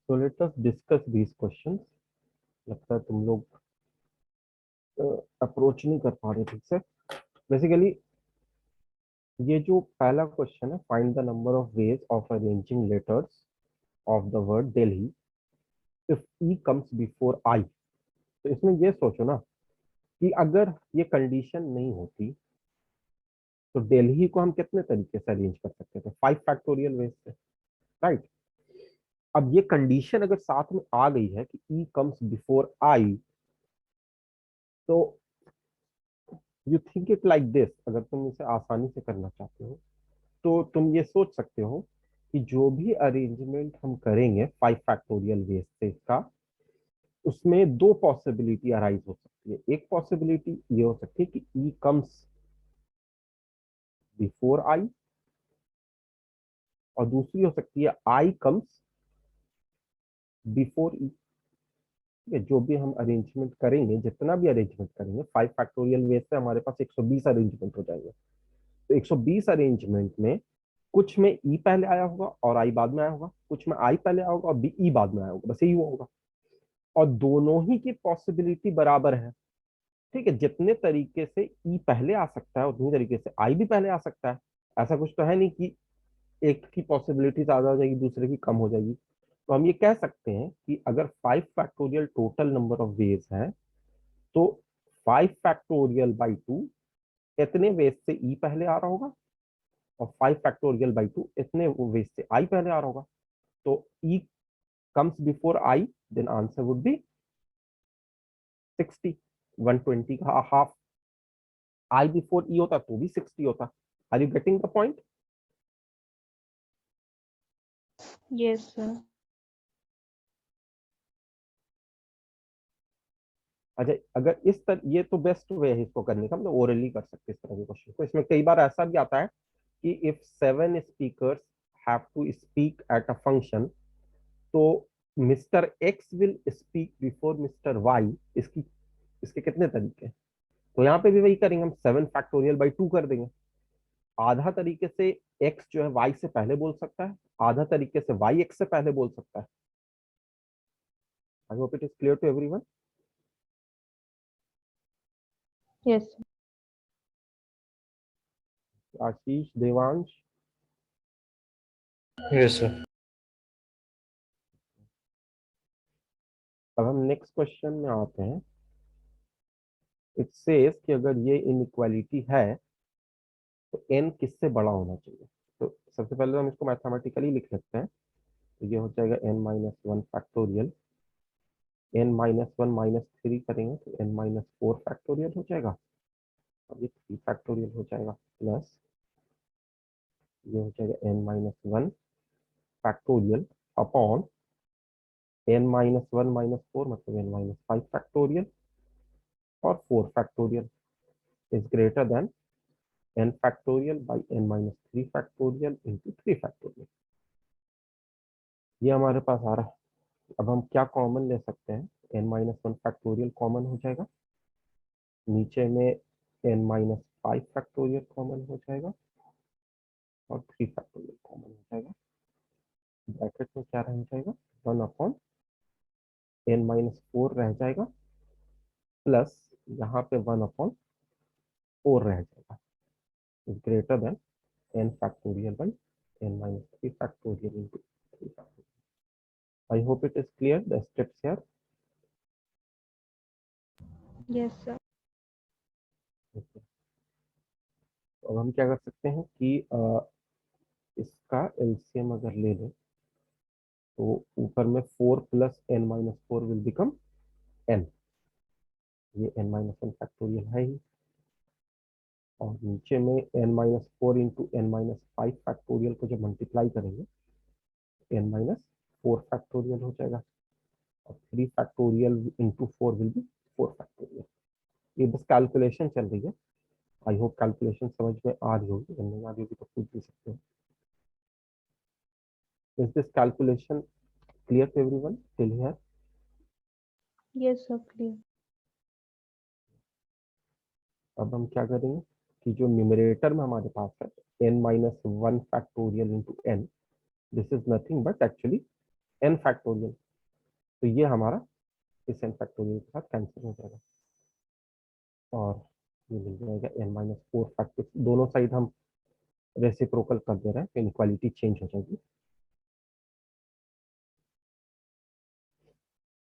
So let us discuss these questions. लगता है तुम लोग अप्रोच नहीं कर पा रहे ठीक से। बेसिकली ये जो पहला क्वेश्चन है, find the number of ways of arranging letters of the word Delhi if E comes before आई। तो इसमें ये सोचो ना कि अगर ये कंडीशन नहीं होती तो दिल्ली को हम कितने तरीके से अरेंज कर सकते थे? 5 फैक्टोरियल वेज से, राइट? अब ये कंडीशन अगर साथ में आ गई है कि ई कम्स बिफोर आई, तो you think it like this, अगर तुम इसे आसानी से करना चाहते हो तो तुम ये सोच सकते हो कि जो भी अरेंजमेंट हम करेंगे 5 फैक्टोरियल वेज से इसका, उसमें दो पॉसिबिलिटी अराइज हो सकती है। एक पॉसिबिलिटी ये हो सकती है कि ई कम्स बिफोर आई, और दूसरी हो सकती है आई कम्स बिफोर ई। जो भी हम अरेंजमेंट करेंगे, जितना भी अरेंजमेंट करेंगे 5 फैक्टोरियल वेज से हमारे पास 120 अरेंजमेंट हो जाएंगे। तो 120 अरेंजमेंट में कुछ में ई पहले आया होगा और आई बाद में आया होगा, कुछ में आई पहले आया होगा और बी ई बाद में आया होगा, बस यही होगा। और दोनों ही की पॉसिबिलिटी बराबर है, ठीक है? जितने तरीके से ई पहले आ सकता है उतनी तरीके से आई भी पहले आ सकता है। ऐसा कुछ तो है नहीं कि एक की पॉसिबिलिटी ज्यादा हो जाएगी दूसरे की कम हो जाएगी। तो हम ये कह सकते हैं कि अगर 5 factorial total number of veg है, तो 5 फैक्टोरियल बाई 2 इतने वेज से ई पहले आ रहा होगा, और 5 फैक्टोरियल बाई 2 इतने वेज से आई पहले आ रहा होगा। तो E comes before I, then answer would be 60, 120 का हाफ। आई बिफोर ई होता तो भी 60 होता। Are you getting the point? Yes, sir. अच्छा, अगर इस तरह, ये तो बेस्ट वे है इसको करने का, मतलब ओरली कर सकते हैं इस तरह के क्वेश्चन को। इसमें कई बार ऐसा भी आता है कि if 7 speakers have to speak at a function, तो Mister X will speak before Mister Y. इसकी इसके कितने तरीके हैं? तो यहाँ पे भी वही करेंगे, हम 7 फैक्टोरियल बाई 2 कर देंगे। आधा तरीके से एक्स जो है वाई से पहले बोल सकता है, आधा तरीके से वाई एक्स से पहले बोल सकता है। I hope it is clear to everyone. Yes, sir. Ashish, Devansh, Yes, sir. अब हम नेक्स्ट क्वेश्चन में आते हैं। इट सेज कि अगर ये इनइक्वालिटी है तो n किससे बड़ा होना चाहिए? तो सबसे पहले हम इसको मैथमेटिकली लिख लेते हैं। तो ये हो जाएगा n-1 फैक्टोरियल, n-1 -3 करेंगे तो n-4 फैक्टोरियल हो जाएगा, और ये 3 फैक्टोरियल हो जाएगा, प्लस ये हो जाएगा n-1 फैक्टोरियल अपॉन n-1 -4 मतलब n-5 फैक्टोरियल, और 4 factorial is greater than n factorial by n-3 factorial into 3 factorial. ये हमारे पास आ रहा है। अब हम क्या कॉमन ले सकते हैं? n-1 फैक्टोरियल कॉमन हो जाएगा, नीचे में n-5 फैक्टोरियल कॉमन हो जाएगा, और 3 फैक्टोरियल कॉमन हो जाएगा। ब्रैकेट में क्या रह जाएगा? 1 अपॉन n-4 रह जाएगा, प्लस यहाँ पे 1 अपॉन 4 रह जाएगा, is greater than n factorial by n-3 factorial into 3 factorial. I hope it is clear the steps here. Yes, sir. तो अब हम क्या कर सकते हैं कि इसका एलसीएम अगर ले लें, तो ऊपर में 4 plus n-4 will become n, ये n-1 फैक्टोरियल है ही, और नीचे में n-4 इंटू n-5 फैक्टोरियल को जब मल्टीप्लाई करेंगे n-4 फैक्टोरियल हो जाएगा, और 3 factorial into 4 will be 4 factorial. ये बस कैलकुलेशन चल रही है। आई होप कैलकुलेशन समझ में आ रही होगी, अगर नहीं आ रही होगी तो पूछ भी सकते हो। Is this calculation clear to everyone till here? Yes, sir. Clear. अब हम क्या करेंगे कि जो न्यूमरेटर में हमारे पास है n-1 factorial into n, this is nothing but actually n factorial. तो ये हमारा इस n फैक्टोरियल के साथ कैंसिल हो जाएगा, और ये मिल जाएगा n-4 फैक्टोरियल। दोनों साइड हम रेसिप्रोकल कर दे रहे हैं तो इनक्वालिटी चेंज हो जाएगी।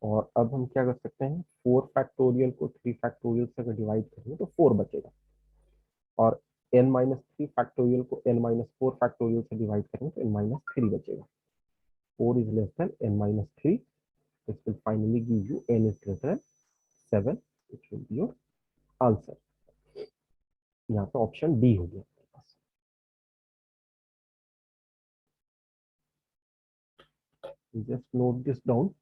और अब हम क्या कर सकते हैं, 4 फैक्टोरियल को 3 फैक्टोरियल से अगर डिवाइड करेंगे तो 4 बचेगा, और n माइनस थ्री फैक्टोरियल को n माइनस फोर फैक्टोरियल से डिवाइड करेंगे तो n माइनस थ्री बचेगा. 4 is less than n minus 3. This will finally give you n is greater than 7, which will be your answer. यहाँ पे option D हो गया आपके पास. Just note this down.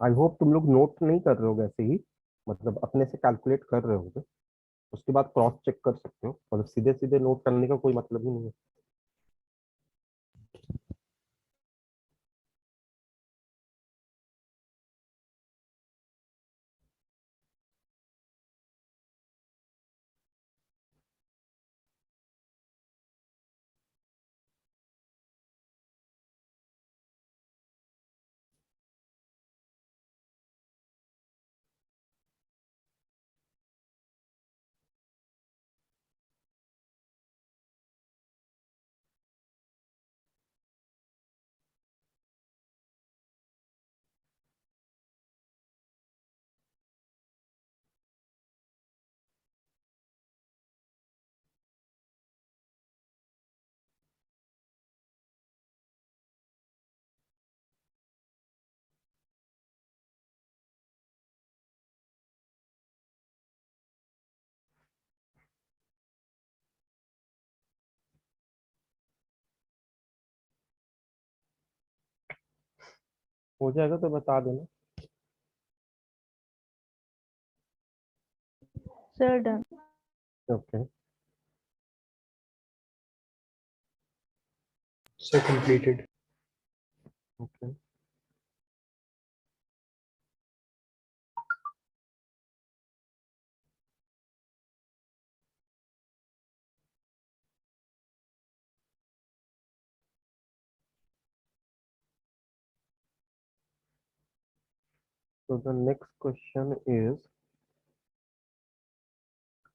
I hope तुम लोग नोट नहीं कर रहे हो ऐसे ही, मतलब अपने से कैलकुलेट कर रहे होगे. उसके बाद क्रॉस चेक कर सकते हो, मतलब सीधे सीधे नोट करने का कोई मतलब ही नहीं है. हो जाएगा तो बता देना. Sir, done. Okay. So completed. Okay. So the next question is,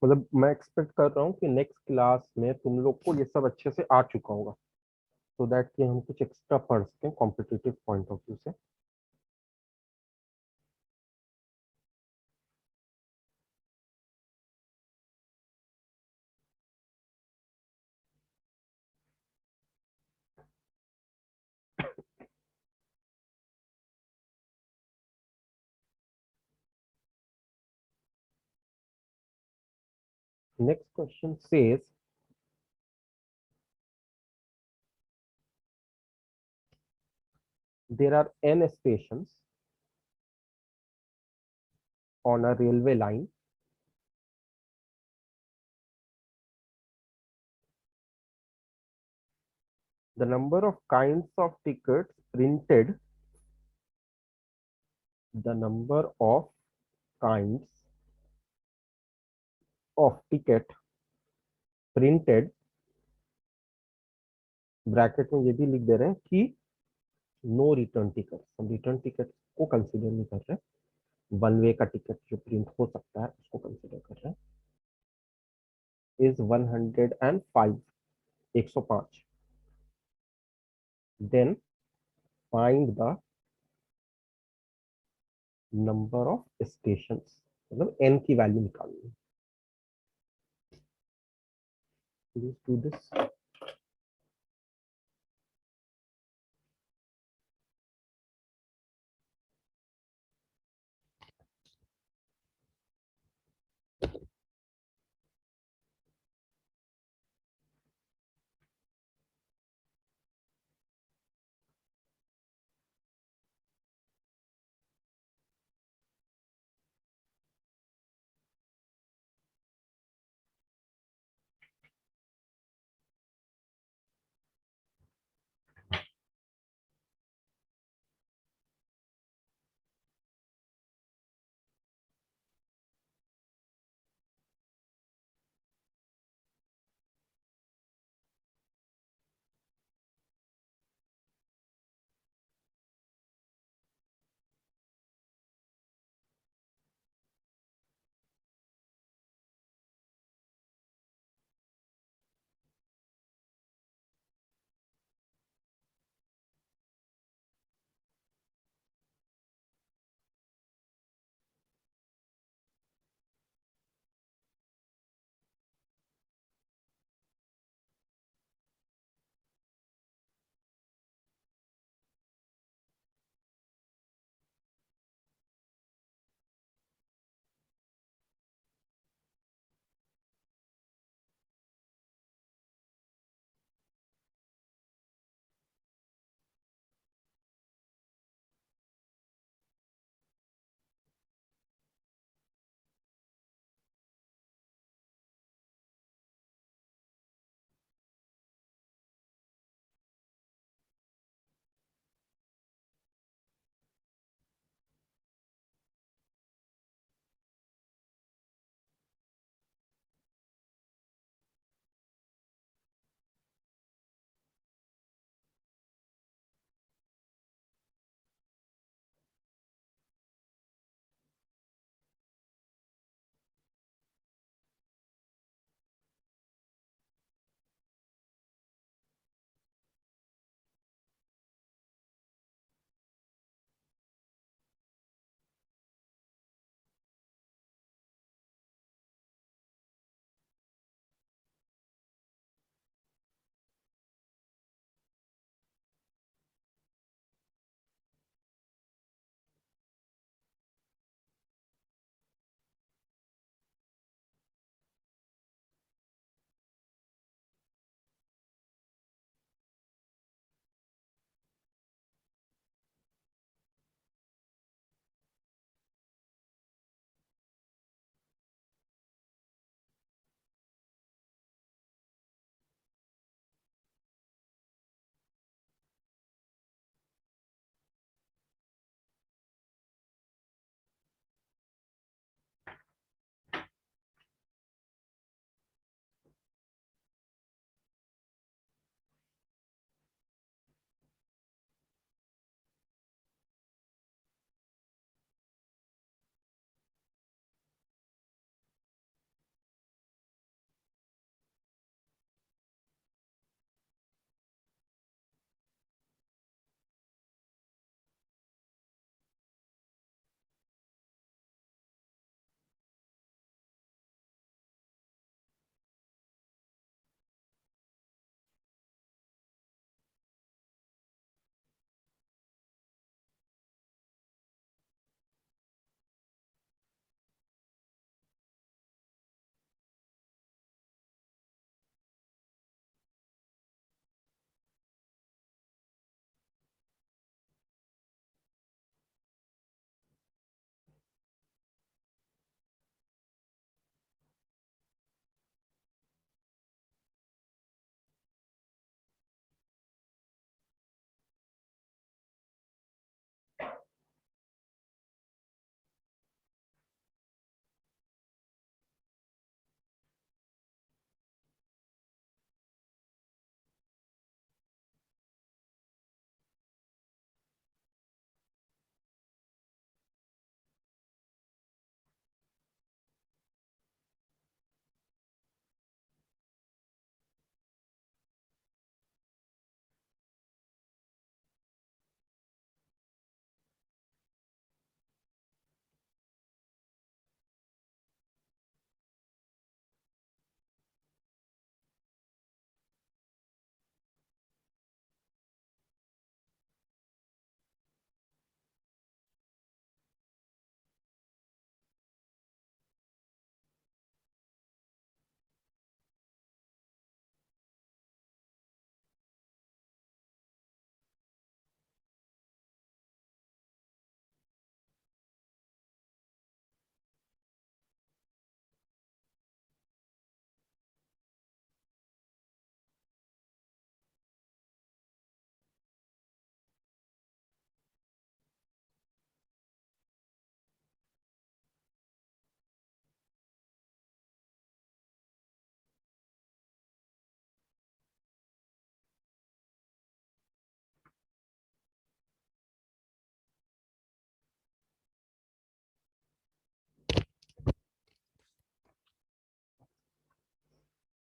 मतलब मैं एक्सपेक्ट कर रहा हूँ कि नेक्स्ट क्लास में तुम लोग को ये सब अच्छे से आ चुका होगा, सो दैट कि हम कुछ एक्स्ट्रा पढ़ सकें कॉम्पिटिटिव पॉइंट ऑफ व्यू से. Next question says, there are n stations on a railway line the number of kinds of tickets printed, the number of kinds of ticket printed, bracket में ये भी लिख दे रहे हैं कि नो रिटर्न टिकट, हम return ticket को consider नहीं कर रहे, वन वे का टिकट जो प्रिंट हो सकता है उसको कंसिडर कर रहे हैं, इज 105, 105. Then find the number of stations, मतलब एन की वैल्यू निकालनी है. Please do this.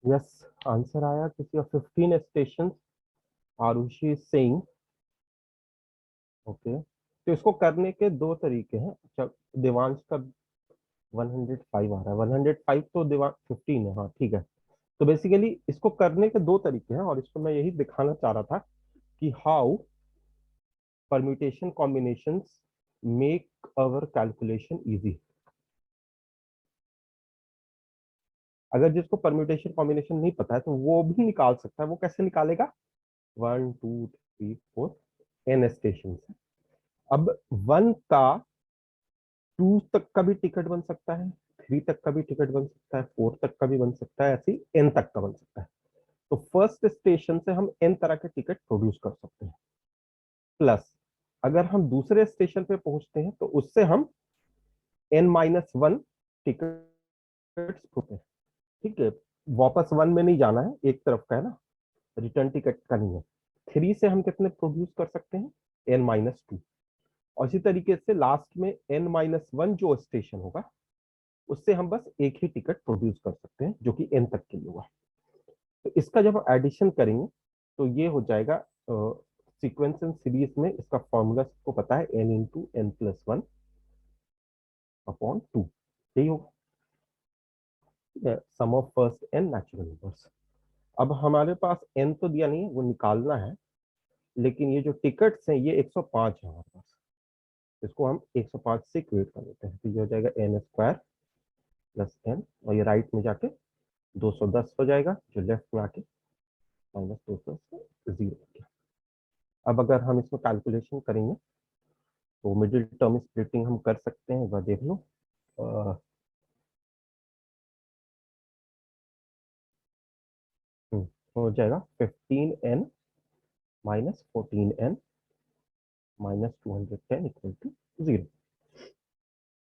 Yes, answer आया किसी of 15 station Arushi Singh. Okay, तो इसको करने के दो तरीके हैं। अच्छा, देवांश का 105 आ रहा है, 105 तो देवांश 15 है, हाँ ठीक है। तो बेसिकली इसको करने के दो तरीके हैं, और इसको मैं यही दिखाना चाह रहा था कि how permutation combinations make our calculation easy. अगर जिसको परम्यूटेशन कॉम्बिनेशन नहीं पता है तो वो भी निकाल सकता है। वो कैसे निकालेगा? 1 2 3 4 एन स्टेशन है। अब 1 का 2 तक का भी टिकट बन सकता है, 3 तक का भी टिकट बन सकता है, 4 तक का भी बन सकता है, ऐसे एन तक का बन सकता है। तो फर्स्ट स्टेशन से हम एन तरह के टिकट प्रोड्यूस कर सकते हैं। प्लस अगर हम दूसरे स्टेशन पे पहुंचते हैं तो उससे हम n-1 टिकट होते हैं। ठीक है, वापस 1 में नहीं जाना है, एक तरफ का है ना, रिटर्न टिकट का नहीं है। 3 से हम कितने प्रोड्यूस कर सकते हैं? n-2। और इसी तरीके से लास्ट में n-1 जो स्टेशन होगा उससे हम बस एक ही टिकट प्रोड्यूस कर सकते हैं जो कि n तक के लिए होगा। तो इसका जब एडिशन करेंगे तो ये हो जाएगा सीक्वेंस एंड सीरीज में इसका फॉर्मूला सबको पता है, n×n+1 अपॉन 2, यही होगा sum of first n natural numbers. अब हमारे पास n तो दिया नहीं है, वो निकालना है, लेकिन ये जो टिकट्स हैं ये 105 है हमारे पास। इसको हम 105 से इक्वेट कर देते हैं, तो ये हो जाएगा n² प्लस n, और ये राइट में जाके 210 हो जाएगा, जो लेफ्ट में आके -200 से 0 हो गया। अब अगर हम इसमें कैलकुलेशन करेंगे तो मिडिल टर्म स्प्लिटिंग हम कर सकते हैं, वह देख लो। हो जाएगा 15n minus 14n minus 210 equal to 0।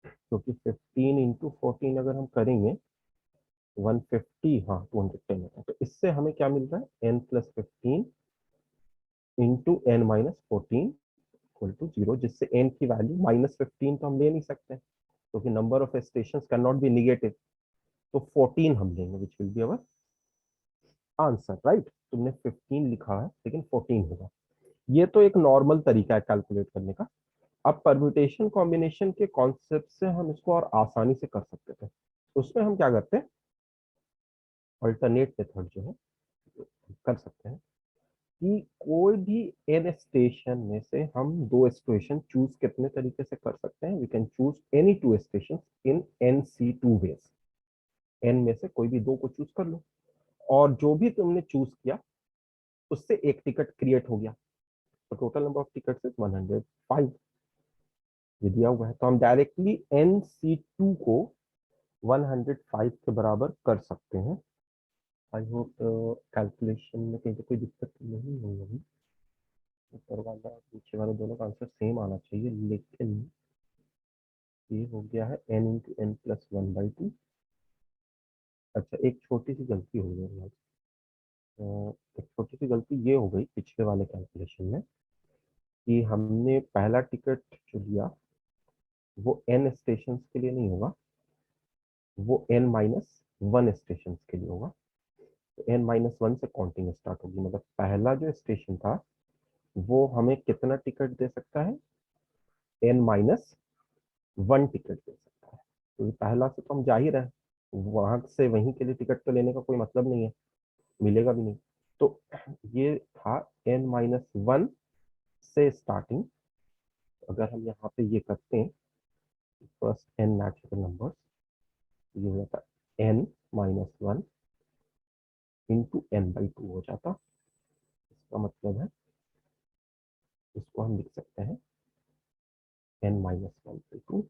क्योंकि 15 इंटू 14 अगर हम करेंगे 150, हाँ 210 होता है। तो इससे हमें क्या मिल रहा है? n+15 into n-14 equal to 0, जिससे n की वैल्यू -15 तो हम ले नहीं सकते क्योंकि number of station can not be negative. तो 14 हम लेंगे, which will be our answer, right. तुमने 15 लिखा है लेकिन 14 होगा। ये तो एक नॉर्मल तरीका है कैलकुलेट करने का। अब परम्यूटेशन कॉम्बिनेशन के कॉन्सेप्ट से हम इसको और आसानी से कर सकते थे। उसमें हम क्या करते हैं, अल्टरनेट मेथड जो है कर सकते हैं कि कोई भी एन स्टेशन में से हम दो स्टेशन चूज कितने तरीके से कर सकते हैं। We can choose any two station in NC2 ways. N में से कोई भी दो को चूज कर लो, और जो भी तुमने चूज किया उससे एक टिकट क्रिएट हो गया। तो total number of ticket is 105, ये दिया हुआ है। तो हम डायरेक्टली NC2 को 105 के बराबर कर सकते हैं। आई होप कैलकुलेशन में कहीं पे कोई दिक्कत नहीं हुई होगी। ऊपर वाला नीचे वाले दोनों का आंसर सेम आना चाहिए, लेकिन ये हो गया है n×n+1/2। अच्छा, एक छोटी सी गलती हो गई है। एक छोटी सी गलती ये हो गई पिछले वाले कैलकुलेशन में कि हमने पहला टिकट जो लिया वो n स्टेशन के लिए नहीं होगा, वो n-1 स्टेशन के लिए होगा। तो n-1 से काउंटिंग स्टार्ट होगी, मतलब पहला जो स्टेशन था वो हमें कितना टिकट दे सकता है? n-1 टिकट दे सकता है। तो पहला से तो हम जा ही रहे हैं, वहां से वहीं के लिए टिकट तो लेने का कोई मतलब नहीं है, मिलेगा भी नहीं। तो ये था n-1 से स्टार्टिंग। अगर हम यहाँ पे ये करते हैं फर्स्ट n नेचुरल नंबर्स, ये हो जाता n-1 इंटू n/2 हो जाता। इसका मतलब है इसको हम लिख सकते हैं n-1/2,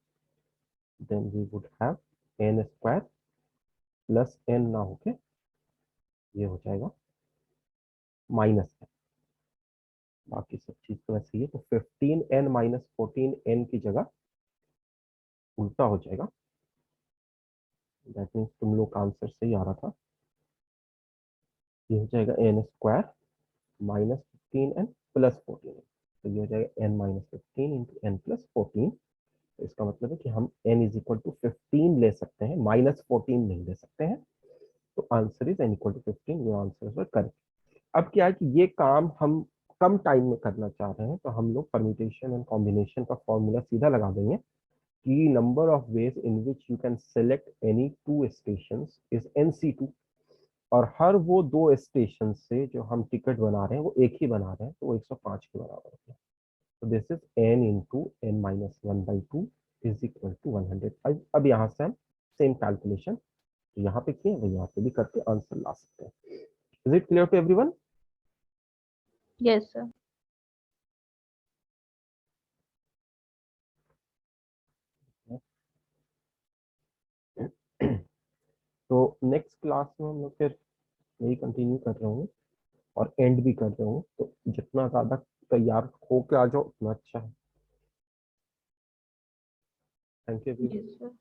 then we would have n² plus n ना होके ये हो जाएगा -n। बाकी सब चीज तो ऐसे ही है। तो 15n-14n की जगह उल्टा हो जाएगा। दैट मीन्स तुम लोग का आंसर सही आ रहा था। ये हो जाएगा n² -15n प्लस 14n। तो ये हो जाएगा n-15 इंटू n+14। तो इसका मतलब है कि हम n = 15 ले सकते हैं, -14 नहीं ले सकते हैं। तो answer is n equal to 15, your answer is correct. अब क्या है कि ये काम हम कम टाइम में करना चाह रहे हैं, तो हम लोग परम्यूटेशन एंड कॉम्बिनेशन का फॉर्मूला सीधा लगा देंगे कि number of ways in which you can select any two stations is NC2, और हर वो दो स्टेशन से जो हम टिकट बना रहे हैं वो एक ही बना रहे हैं, तो वो 105 के बराबर होता है। तो this is n into n minus 1/2 is equal to 105। अब यहाँ से हम सेम कैलकुलेशन यहाँ पे किए वो यहाँ पे भी करके आंसर ला सकते हैं। Is it clear to everyone? Yes, sir. तो नेक्स्ट क्लास में हम लोग फिर यही कंटिन्यू कर रहे होंगे और एंड भी कर रहे होंगे, तो जितना ज्यादा तैयार होके आ जाओ उतना अच्छा है। Thank you. Yes, sir.